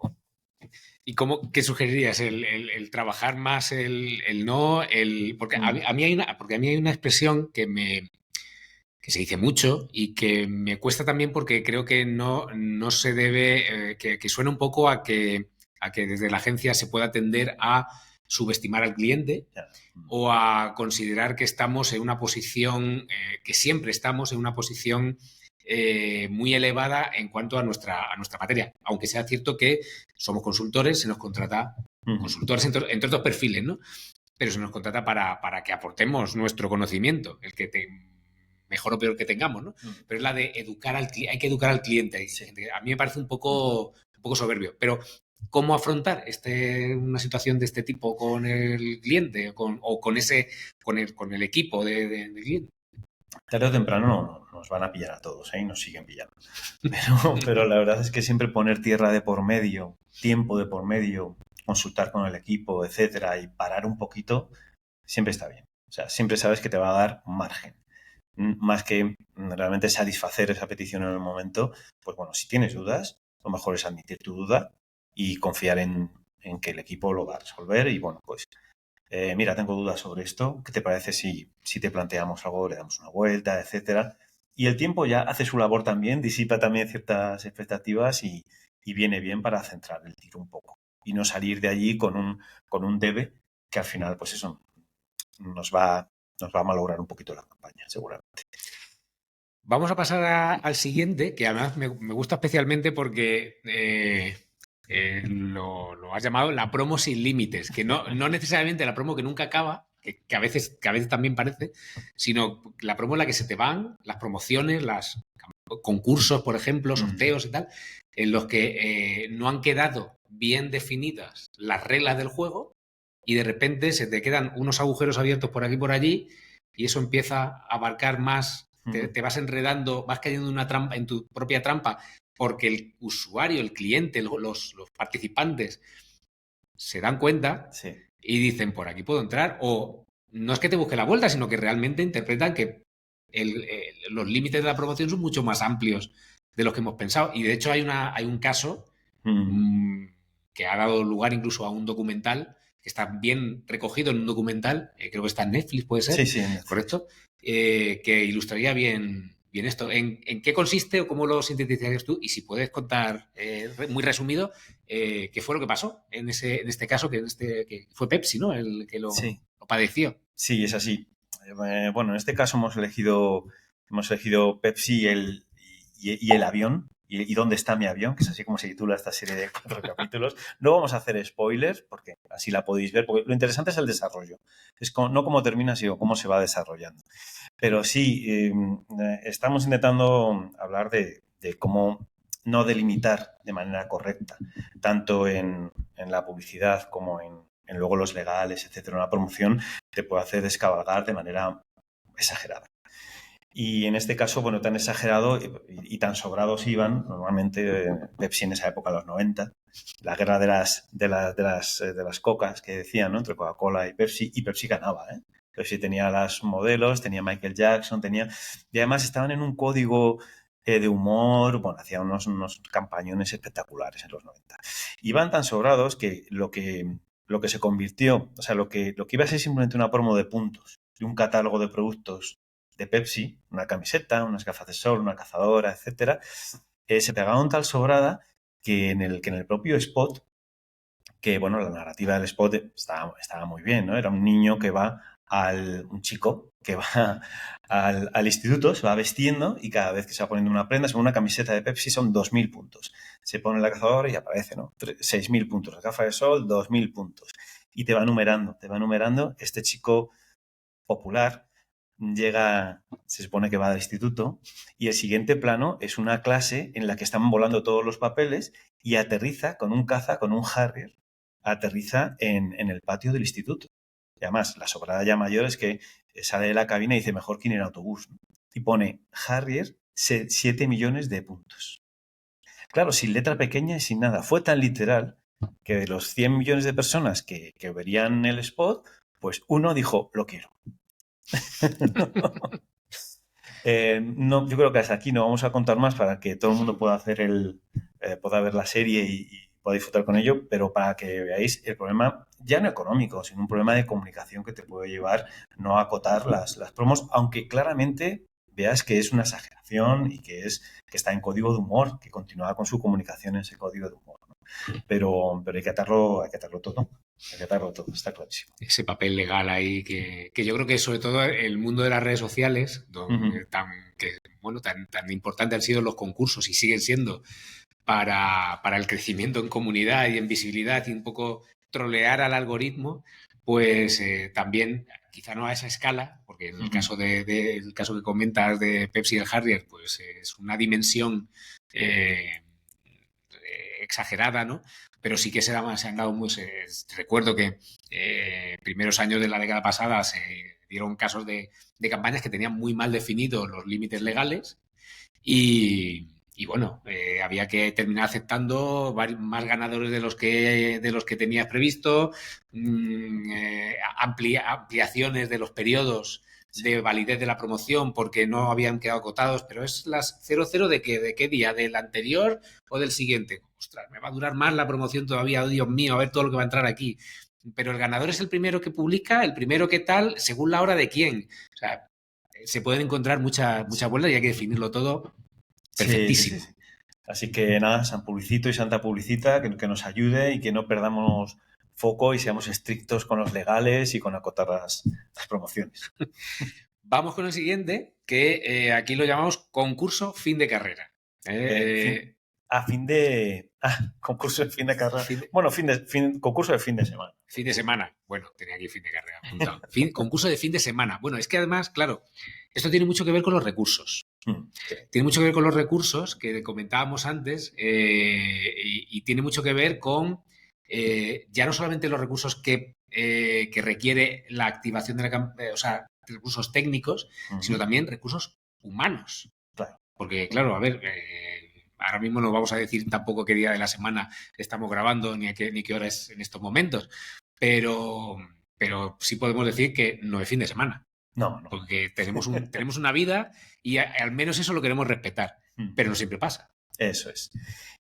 ¿Y cómo, qué sugerirías? ¿El trabajar más el no? Porque Mm, porque a mí hay una expresión que se dice mucho y que me cuesta también porque creo que no se debe, que suena un poco a que desde la agencia se pueda tender a subestimar al cliente ya. o a considerar que estamos en una posición, que siempre estamos en una posición muy elevada en cuanto a nuestra materia. Aunque sea cierto que somos consultores, se nos contrata Ujú. consultores entre otros perfiles, ¿no? Pero se nos contrata para que aportemos nuestro conocimiento, el que mejor o peor que tengamos, ¿no? Mm, Pero es la de educar al cliente, hay que educar al cliente. sí. A mí me parece un poco soberbio, pero ¿cómo afrontar una situación de este tipo con el cliente o con ese, con el equipo del cliente? Tarde o temprano nos van a pillar a todos, ¿eh? Y nos siguen pillando. Pero la verdad es que siempre poner tierra de por medio, tiempo de por medio, consultar con el equipo, etcétera, y parar un poquito, siempre está bien. O sea, siempre sabes que te va a dar margen. Más que realmente satisfacer esa petición en el momento, pues bueno, si tienes dudas, lo mejor es admitir tu duda y confiar en que el equipo lo va a resolver y bueno, pues mira, tengo dudas sobre esto, ¿qué te parece si te planteamos algo, le damos una vuelta, etcétera? Y el tiempo ya hace su labor también, disipa también ciertas expectativas y viene bien para centrar el tiro un poco y no salir de allí con un debe que al final, pues eso, nos va, nos va a malograr un poquito la campaña, seguramente. Vamos a pasar al siguiente, que además me gusta especialmente porque lo has llamado la promo sin límites, que no necesariamente la promo que nunca acaba, que a veces también parece, sino la promo en la que se te van las promociones, las concursos, por ejemplo, sorteos y tal, en los que no han quedado bien definidas las reglas del juego y de repente se te quedan unos agujeros abiertos por aquí y por allí y eso empieza a abarcar más, te vas enredando, vas cayendo en una trampa, en tu propia trampa, porque el usuario, el cliente, los participantes se dan cuenta Sí. y dicen, por aquí puedo entrar, o no es que te busque la vuelta, sino que realmente interpretan que los límites de la promoción son mucho más amplios de los que hemos pensado. Y de hecho hay un caso que ha dado lugar incluso a un documental, que está bien recogido en un documental, creo que está en Netflix, puede ser, Sí, en Netflix. ¿correcto? Que ilustraría bien esto. ¿En qué consiste o cómo lo sintetizarías tú? Y si puedes contar, muy resumido, qué fue lo que pasó en este caso, que fue Pepsi, ¿no? El que lo padeció. Sí, es así. Bueno, en este caso hemos elegido Pepsi y el avión. Y dónde está mi avión, que es así como se titula esta serie de 4 capítulos. No vamos a hacer spoilers, porque así la podéis ver, porque lo interesante es el desarrollo. No cómo termina, sino cómo se va desarrollando. Pero sí, estamos intentando hablar de cómo no delimitar de manera correcta, tanto en la publicidad como en luego los legales, etcétera. Una promoción te puede hacer descabalgar de manera exagerada. Y en este caso, bueno, tan exagerado y tan sobrados iban, normalmente Pepsi en esa época, los 90, la guerra de las cocas que decían, ¿no? Entre Coca-Cola y Pepsi ganaba, ¿eh? Pepsi tenía las modelos, tenía Michael Jackson, y además estaban en un código de humor, bueno, hacían unos campañones espectaculares en los 90. Iban tan sobrados que lo que se convirtió, o sea, lo que iba a ser simplemente una promo de puntos, de un catálogo de productos de Pepsi, una camiseta, unas gafas de sol, una cazadora, etcétera, se pegaron tal sobrada que en el propio spot, que bueno, la narrativa del spot estaba muy bien, ¿no? Era un niño un chico que va al instituto, se va vestiendo y cada vez que se va poniendo una prenda, según una camiseta de Pepsi, son 2.000 puntos. Se pone la cazadora y aparece, ¿no? 6.000 puntos. La gafa de sol, 2.000 puntos. Y te va numerando. Este chico popular se supone que va al instituto, y el siguiente plano es una clase en la que están volando todos los papeles y aterriza con un caza, con un Harrier, aterriza en el patio del instituto. Y además, la sobrada ya mayor es que sale de la cabina y dice, mejor que ir en autobús, ¿no? Y pone Harrier, 7 millones de puntos. Claro, sin letra pequeña y sin nada. Fue tan literal que de los 100 millones de personas que verían el spot, pues uno dijo, lo quiero. No, yo creo que hasta aquí no vamos a contar más para que todo el mundo pueda pueda ver la serie y pueda disfrutar con ello, pero para que veáis el problema ya no económico, sino un problema de comunicación que te puede llevar no a acotar las promos, aunque claramente veas que es una exageración y que está en código de humor, que continúa con su comunicación en ese código de humor, ¿no? Pero hay que atarlo todo. Hay que atarlo todo, está clarísimo. Ese papel legal ahí que yo creo que sobre todo el mundo de las redes sociales, donde tan importante han sido los concursos y siguen siendo para el crecimiento en comunidad y en visibilidad y un poco trolear al algoritmo, pues también, quizá no a esa escala, porque en el caso el caso que comentas de Pepsi y el Harrier, pues es una dimensión exagerada, ¿no? Pero sí que se han dado recuerdo que primeros años de la década pasada se dieron casos de campañas que tenían muy mal definidos los límites legales y bueno, había que terminar aceptando más ganadores de los que tenías previsto, ampliaciones de los periodos de validez de la promoción porque no habían quedado acotados, pero es las 00 de qué día, del anterior o del siguiente. Ostras, me va a durar más la promoción todavía, oh, Dios mío, a ver todo lo que va a entrar aquí. Pero el ganador es el primero que publica, el primero que tal, según la hora de quién. O sea, se pueden encontrar muchas vueltas y hay que definirlo todo perfectísimo. Sí. Así que nada, San Publicito y Santa Publicita, que nos ayude y que no perdamos foco y seamos estrictos con los legales y con acotar las promociones. Vamos con el siguiente, que aquí lo llamamos concurso fin de carrera. concurso de fin de carrera. Fin de, Bueno, concurso de fin de semana. fin de semana. Bueno, tenía aquí fin de carrera apuntado. Concurso de fin de semana. Bueno, es que además, claro, esto tiene mucho que ver con los recursos. Sí. Tiene mucho que ver con los recursos que comentábamos antes y tiene mucho que ver con ya no solamente los recursos que requiere la activación de o sea, recursos técnicos, sino también recursos humanos. Claro. Porque, claro, a ver, ahora mismo no vamos a decir tampoco qué día de la semana estamos grabando ni qué hora es en estos momentos, pero sí podemos decir que no es fin de semana. No. Porque tenemos una vida y al menos eso lo queremos respetar, pero no siempre pasa. Eso es.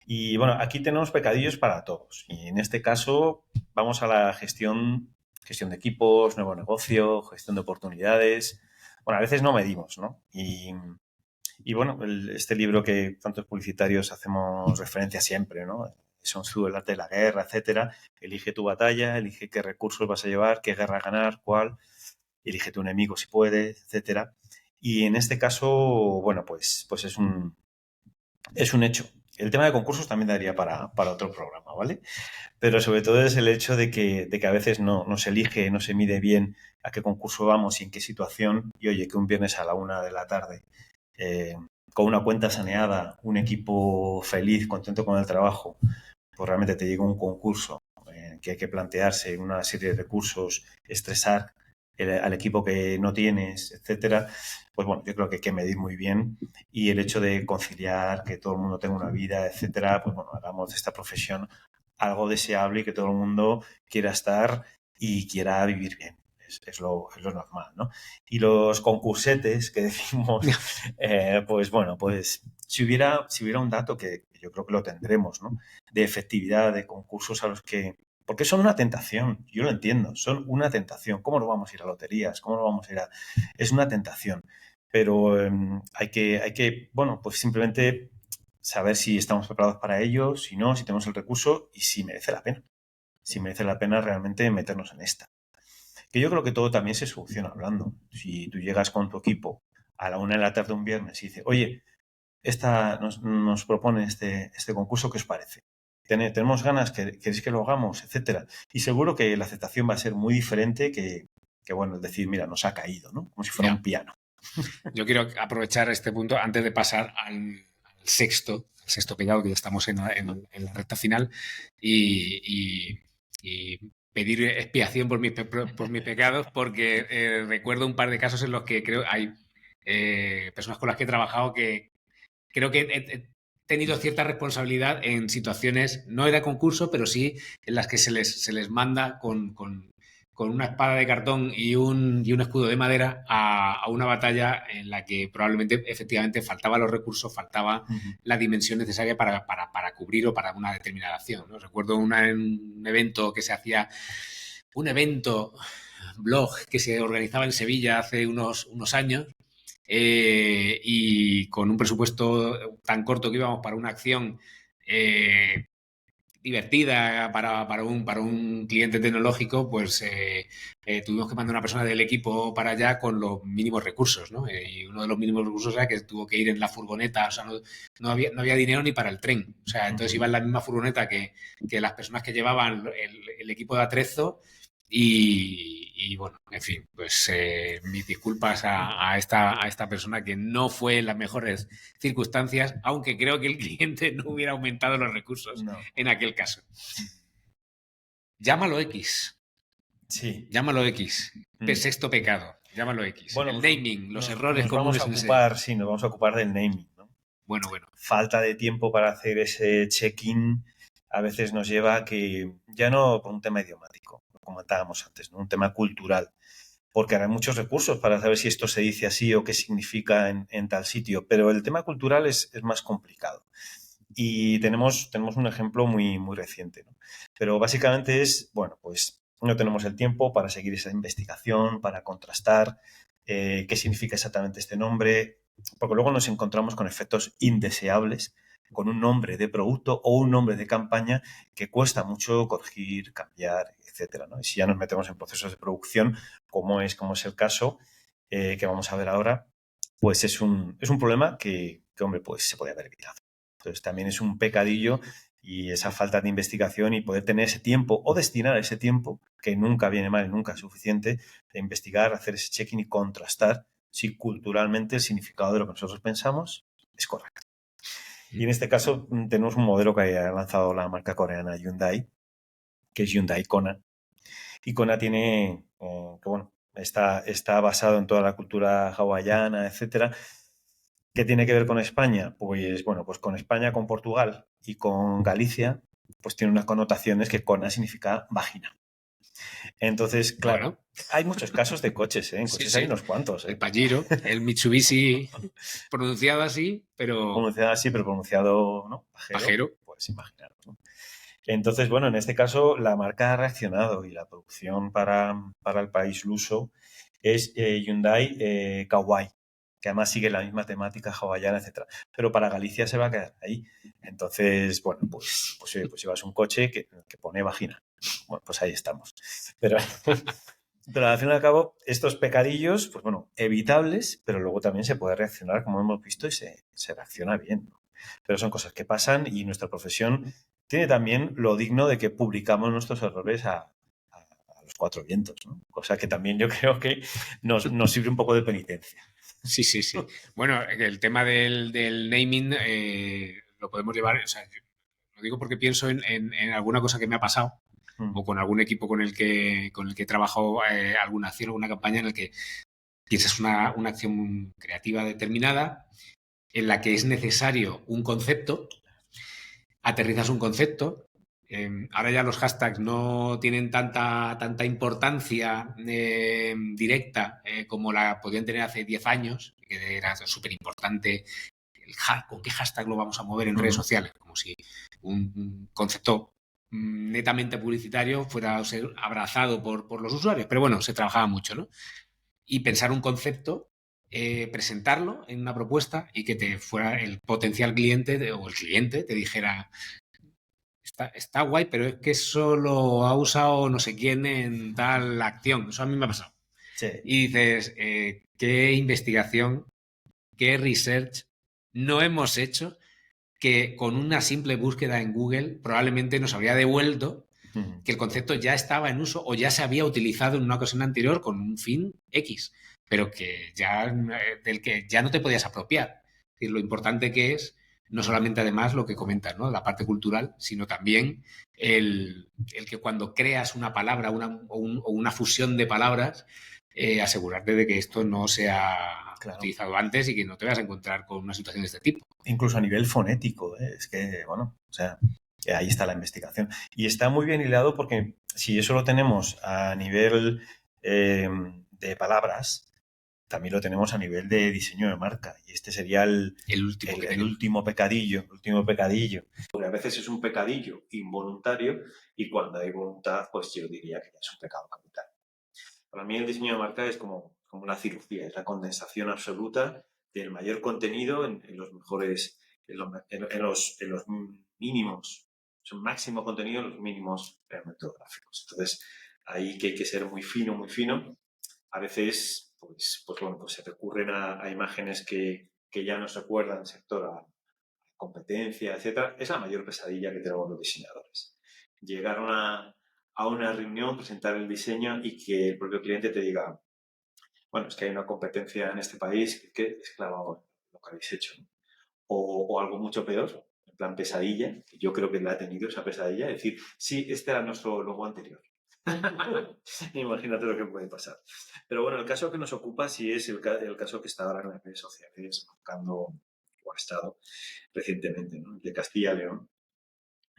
Y bueno, aquí tenemos pecadillos para todos. Y en este caso vamos a la gestión de equipos, nuevo negocio, gestión de oportunidades. Bueno, a veces no medimos, ¿no? Y bueno, este libro que tantos publicitarios hacemos referencia siempre, ¿no? Sun Tzu, el arte de la guerra, etcétera. Elige tu batalla, elige qué recursos vas a llevar, qué guerra ganar, cuál. Elige tu enemigo si puedes, etcétera. Y en este caso, bueno, pues es un hecho. El tema de concursos también daría para otro programa, ¿vale? Pero sobre todo es el hecho de que a veces no se elige, no se mide bien a qué concurso vamos y en qué situación. Y oye, que un viernes a la 1 de la tarde, con una cuenta saneada, un equipo feliz, contento con el trabajo, pues realmente te llega un concurso que hay que plantearse una serie de recursos, estresar al equipo que no tienes, etcétera, pues bueno, yo creo que hay que medir muy bien y el hecho de conciliar, que todo el mundo tenga una vida, etcétera, pues bueno, hagamos de esta profesión algo deseable y que todo el mundo quiera estar y quiera vivir bien. Es lo normal, ¿no? Y los concursetes que decimos, pues bueno, pues si hubiera un dato que yo creo que lo tendremos, ¿no? De efectividad de concursos a los que porque son una tentación, yo lo entiendo, son una tentación. ¿Cómo no vamos a ir a loterías? ¿Cómo no vamos a ir a...? Es una tentación, pero hay que, bueno, pues simplemente saber si estamos preparados para ello, si no, si tenemos el recurso y si merece la pena. Si merece la pena realmente meternos en esta. Que yo creo que todo también se soluciona hablando. Si tú llegas con tu equipo a la 1 de la tarde un viernes y dices, oye, nos propone este concurso, ¿qué os parece? Tenemos ganas, queréis que lo hagamos, etcétera. Y seguro que la aceptación va a ser muy diferente que bueno, el decir, mira, nos ha caído, ¿no? Como si fuera un piano. Yo quiero aprovechar este punto antes de pasar al sexto pecado, que ya estamos en la recta final, y pedir expiación por mis pecados, porque recuerdo un par de casos en los que creo hay personas con las que he trabajado que creo que he tenido cierta responsabilidad en situaciones, no era concurso, pero sí en las que se les manda con una espada de cartón y un escudo de madera a una batalla en la que probablemente efectivamente faltaban los recursos, faltaba la dimensión necesaria para cubrir o para una determinada acción, ¿no? Recuerdo un evento que se hacía, un evento blog que se organizaba en Sevilla hace unos años, y con un presupuesto tan corto que íbamos para una acción divertida para un cliente tecnológico, pues tuvimos que mandar una persona del equipo para allá con los mínimos recursos, ¿no? Y uno de los mínimos recursos era que tuvo que ir en la furgoneta, o sea, no había dinero ni para el tren, o sea, entonces iba en la misma furgoneta que las personas que llevaban el equipo de atrezo. Y bueno, en fin, pues mis disculpas a esta persona que no fue en las mejores circunstancias, aunque creo que el cliente no hubiera aumentado los recursos en aquel caso. Llámalo X. Sí. Llámalo X. Sexto pecado. Llámalo X. Bueno, el naming, los errores comunes en ese. Sí, nos vamos a ocupar del naming, ¿no? Bueno. Falta de tiempo para hacer ese check-in a veces nos lleva a que, ya no por un tema idiomático, lo comentábamos antes, ¿no? Un tema cultural, porque hay muchos recursos para saber si esto se dice así o qué significa en tal sitio, pero el tema cultural es más complicado. Y tenemos un ejemplo muy, muy reciente, ¿no? Pero básicamente es, bueno, pues no tenemos el tiempo para seguir esa investigación, para contrastar qué significa exactamente este nombre, porque luego nos encontramos con efectos indeseables, con un nombre de producto o un nombre de campaña que cuesta mucho corregir, cambiar, etcétera, ¿no? Y si ya nos metemos en procesos de producción, como es el caso que vamos a ver ahora, pues es un problema que hombre, pues se puede haber evitado. Entonces también es un pecadillo y esa falta de investigación y poder tener ese tiempo o destinar ese tiempo, que nunca viene mal y nunca es suficiente, de investigar, hacer ese check-in y contrastar si culturalmente el significado de lo que nosotros pensamos es correcto. Y en este caso tenemos un modelo que ha lanzado la marca coreana Hyundai, que es Hyundai Kona. Y Kona tiene, que bueno, está basado en toda la cultura hawaiana, etcétera. ¿Qué tiene que ver con España? Pues bueno, pues con España, con Portugal y con Galicia, pues tiene unas connotaciones que Kona significa vagina. Entonces, claro, Bueno, hay muchos casos de coches, ¿eh? En sí, coches hay sí. unos cuantos, El ¿eh? Pajero, el Mitsubishi pronunciado así, pero Pronunciado así, pero pronunciado, ¿no? Pajero, pajero. pues imaginaros, ¿no? Entonces, bueno, en este caso la marca ha reaccionado y la producción para el país luso es Hyundai Kauai, que además sigue la misma temática hawaiana, etcétera. Pero para Galicia se va a quedar ahí. Entonces, bueno, pues llevas un coche que pone vagina. Bueno, pues ahí estamos. Pero, pero al fin y al cabo, estos pecadillos, pues bueno, evitables, pero luego también se puede reaccionar, como hemos visto, y se reacciona bien, ¿no? Pero son cosas que pasan y nuestra profesión tiene también lo digno de que publicamos nuestros errores a los cuatro vientos, ¿no? Cosa que también yo creo que nos sirve un poco de penitencia. Sí, sí, sí. Bueno, el tema del naming lo podemos llevar, o sea, yo lo digo porque pienso en alguna cosa que me ha pasado Mm, o con algún equipo con el que he trabajado alguna acción, alguna campaña en la que piensas una acción creativa determinada en la que es necesario un concepto, aterrizas un concepto. Ahora ya los hashtags no tienen tanta importancia directa como la podían tener hace 10 años, que era súper importante con qué hashtag lo vamos a mover en redes mm, sociales, como si un concepto netamente publicitario fuera a ser abrazado por los usuarios. Pero bueno, se trabajaba mucho, ¿no? Y pensar un concepto, presentarlo en una propuesta y que te fuera el potencial cliente o el cliente te dijera, está guay, pero es que eso lo ha usado no sé quién en tal acción. Eso a mí me ha pasado. sí. Y dices, ¿qué investigación, qué research no hemos hecho que con una simple búsqueda en Google probablemente nos habría devuelto Mm, que el concepto ya estaba en uso o ya se había utilizado en una ocasión anterior con un fin X, pero que ya del que ya no te podías apropiar? Es decir, lo importante que es no solamente además lo que comentas, ¿no? La parte cultural, sino también el que cuando creas una palabra o una fusión de palabras, asegurarte de que esto no se ha claro. utilizado antes y que no te vas a encontrar con una situación de este tipo. Incluso a nivel fonético, ¿eh? Es que, bueno, o sea, que ahí está la investigación. Y está muy bien hilado porque si eso lo tenemos a nivel de palabras, también lo tenemos a nivel de diseño de marca. Y este sería El último que el tenemos. último pecadillo, el último pecadillo. Porque a veces es un pecadillo involuntario y cuando hay voluntad, pues yo diría que ya es un pecado capital. Para mí el diseño de marca es como una cirugía, es la condensación absoluta del mayor contenido en los mejores, en los mínimos, es un máximo contenido en los mínimos metodográficos. Entonces, ahí que hay que ser muy fino, muy fino. A veces, pues bueno, pues se recurren a imágenes que ya nos recuerdan el sector a competencia, etcétera. Es la mayor pesadilla que tenemos los diseñadores. Llegar a una reunión, presentar el diseño y que el propio cliente te diga, bueno, es que hay una competencia en este país que es clavado lo que habéis hecho, ¿no? O algo mucho peor, en plan pesadilla, que yo creo que la ha tenido esa pesadilla, decir, sí, este era nuestro logo anterior. Imagínate lo que puede pasar. Pero bueno, el caso que nos ocupa sí es el caso que está ahora en las redes sociales, buscando o ha estado recientemente, ¿no? De Castilla y León,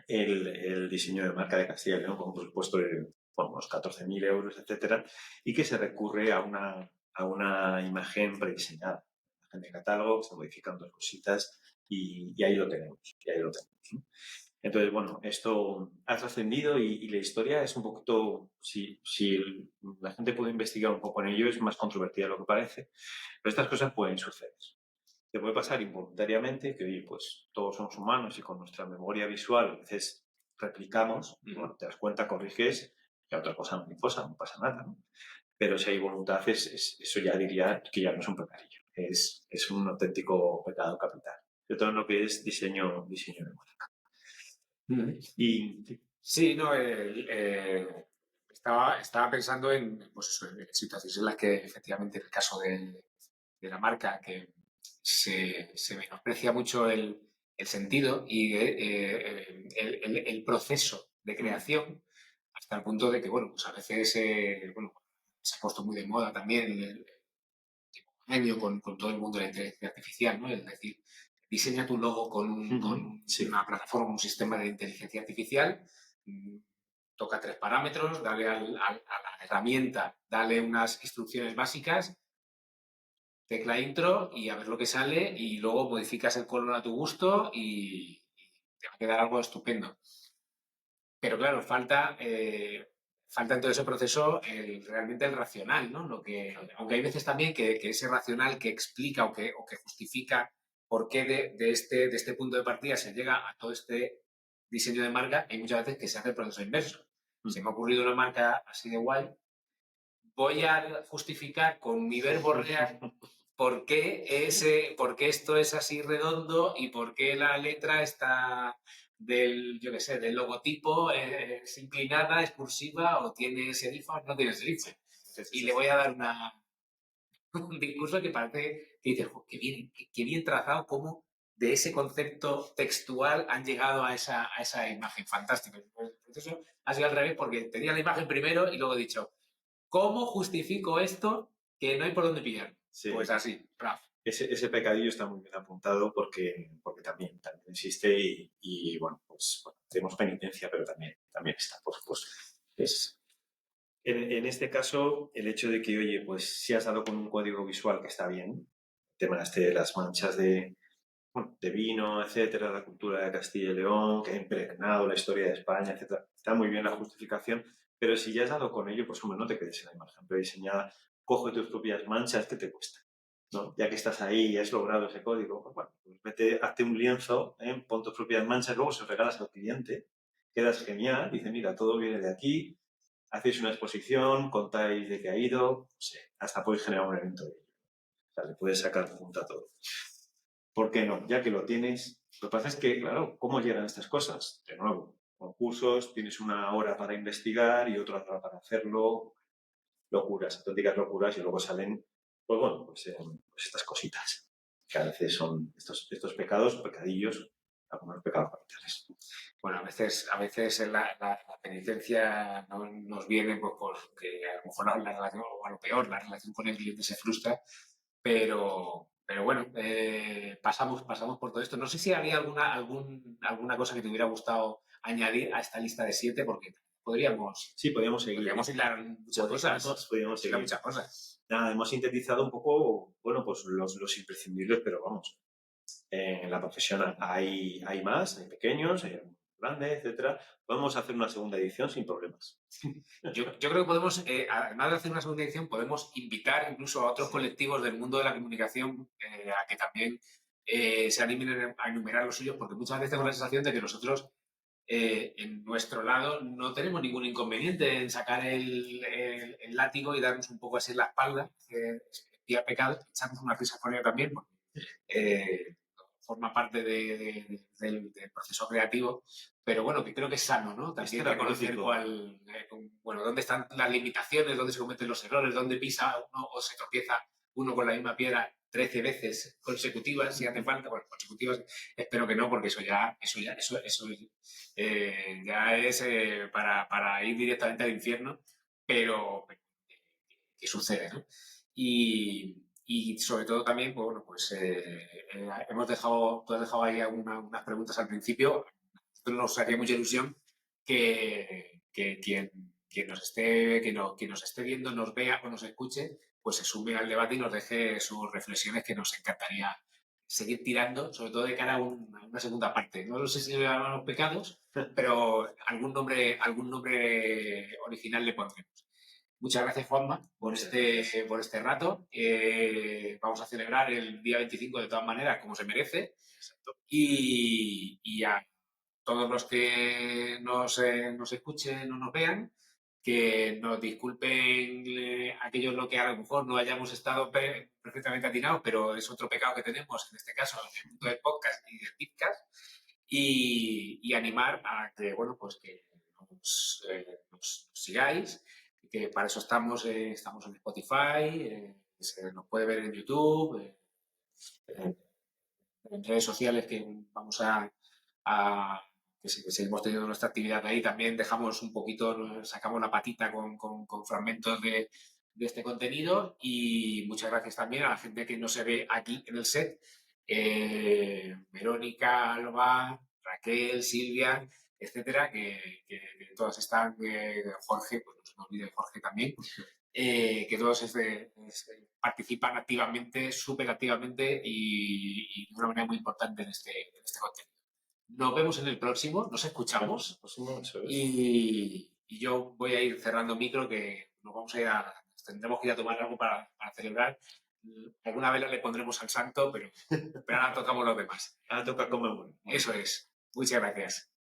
el diseño de marca de Castilla y León con un presupuesto de por unos 14.000 euros, etcétera, y que se recurre a una imagen prediseñada, imagen de catálogo, que se modifican dos cositas y ahí lo tenemos, ¿no? Entonces, bueno, esto ha trascendido y la historia es un poquito, si la gente puede investigar un poco en ello, es más controvertida de lo que parece, pero estas cosas pueden suceder. Te puede pasar involuntariamente que, oye, pues todos somos humanos y con nuestra memoria visual a veces replicamos y, bueno, te das cuenta, corriges y a otra cosa no pasa nada, ¿no? Pero si hay voluntad, eso ya diría que ya no es un pecadillo, es un auténtico pecado capital. sobre todo en lo que es diseño de marca. Y Sí, no, estaba pensando en, pues eso, en situaciones en las que efectivamente en el caso de la marca que se menosprecia mucho el sentido y el proceso de creación hasta el punto de que, bueno, pues a veces, bueno, se ha puesto muy de moda también el año con todo el mundo de la inteligencia artificial, ¿no? Es decir, diseña tu logo con sí. una plataforma, un sistema de inteligencia artificial, mm, toca tres parámetros, dale a la herramienta, dale unas instrucciones básicas, tecla intro y a ver lo que sale y luego modificas el color a tu gusto y te va a quedar algo estupendo. Pero claro, falta en todo ese proceso realmente el racional, ¿no? Aunque hay veces también que ese racional que explica o que justifica por qué de este punto de partida se llega a todo este diseño de marca, hay muchas veces que se hace el proceso inverso. Se me ha ocurrido una marca así de guay, voy a justificar con mi verbo real por qué esto es así redondo y por qué la letra está yo qué sé, del logotipo es inclinada, es cursiva o tiene serifa o no tiene serifa. Y le voy a dar un discurso que parece que dices, qué bien trazado, cómo de ese concepto textual han llegado a esa imagen. Fantástico. Entonces, ha sido al revés porque tenía la imagen primero y luego he dicho, ¿cómo justifico esto que no hay por dónde pillar? Sí. Pues así, Raf. Ese pecadillo está muy bien apuntado porque también existe y bueno, pues bueno, tenemos penitencia, pero también está, por supuesto. En este caso, el hecho de que, oye, pues si has dado con un código visual que está bien, el tema de las manchas bueno, de vino, etcétera, la cultura de Castilla y León, que ha impregnado la historia de España, etcétera. Está muy bien la justificación, pero si ya has dado con ello, pues hombre, no te quedes en la imagen prediseñada, coge tus propias manchas, ¿qué te cuesta? ¿No? Ya que estás ahí y has logrado ese código, pues bueno, pues hazte un lienzo, pon tus propias manchas, luego se lo regalas al cliente, quedas genial, dice, mira, todo viene de aquí, hacéis una exposición, contáis de qué ha ido, no sé, hasta podéis generar un evento de ello. O sea, le puedes sacar punta a todo. ¿Por qué no? Ya que lo tienes. Lo que pasa es que, claro, ¿cómo llegan estas cosas? De nuevo, concursos, tienes una hora para investigar y otra hora para hacerlo. Locuras, auténticas locuras, y luego salen, pues bueno, pues estas cositas, que a veces son estos pecadillos, algunos pecados capitales. Bueno, a veces la penitencia nos viene pues, porque a lo mejor la relación, o a lo peor, la relación con el cliente se frustra, pero bueno, pasamos por todo esto. No sé si había alguna cosa que te hubiera gustado añadir a esta lista de 7, porque Sí, podríamos seguir. podríamos hilar muchas cosas. Podríamos seguir. Muchas cosas. Nada, hemos sintetizado un poco, bueno, pues los imprescindibles, pero vamos, en la profesión hay más, hay pequeños, hay grandes, etcétera. Vamos a hacer una segunda edición sin problemas. Yo creo que podemos, además de hacer una segunda edición, podemos invitar incluso a otros colectivos del mundo de la comunicación a que también se animen a enumerar los suyos, porque muchas veces tengo la sensación de que nosotros, en nuestro lado, no tenemos ningún inconveniente en sacar el látigo y darnos un poco así en la espalda, que pecado, echarnos una risa con ello también, porque forma parte del proceso creativo, pero bueno, que creo que es sano, ¿no? También reconocer bueno, dónde están las limitaciones, dónde se cometen los errores, dónde pisa uno o se tropieza uno con la misma piedra 13 veces consecutivas, si hace falta, bueno, consecutivas, espero que no, porque eso ya es para ir directamente al infierno, pero que sucede, ¿no? Y sobre todo también, pues, bueno, pues tú has dejado ahí unas preguntas al principio. Nos haría mucha ilusión que quien nos esté viendo, nos vea o nos escuche, pues se sume al debate y nos deje sus reflexiones que nos encantaría seguir tirando, sobre todo de cara a una segunda parte. No sé si se llaman los pecados, pero algún nombre original le pondremos. Muchas gracias, Juanma, por este rato. Vamos a celebrar el día 25 de todas maneras, como se merece. Exacto. Y a todos los que nos escuchen o nos vean, que nos disculpen aquellos lo que a lo mejor no hayamos estado perfectamente atinados, pero es otro pecado que tenemos, en este caso, en el mundo del podcast y del podcast, y animar a que, bueno, pues que nos sigáis, que para eso estamos en Spotify, se nos puede ver en YouTube, en redes sociales que vamos a que seguimos teniendo nuestra actividad ahí, también dejamos un poquito, sacamos la patita con fragmentos de este contenido y muchas gracias también a la gente que no se ve aquí en el set, Verónica, Alba, Raquel, Silvia, etcétera, que todas están, Jorge, pues no se me olvide Jorge también, que todos participan activamente, súper activamente y de una manera muy importante en este contenido. Nos vemos en el próximo, nos escuchamos y yo voy a ir cerrando micro que nos vamos a ir tendremos que ir a tomar algo para celebrar. Alguna vela le pondremos al santo, pero ahora tocamos los demás. Ahora toca comer bueno. Eso es. Muchas gracias.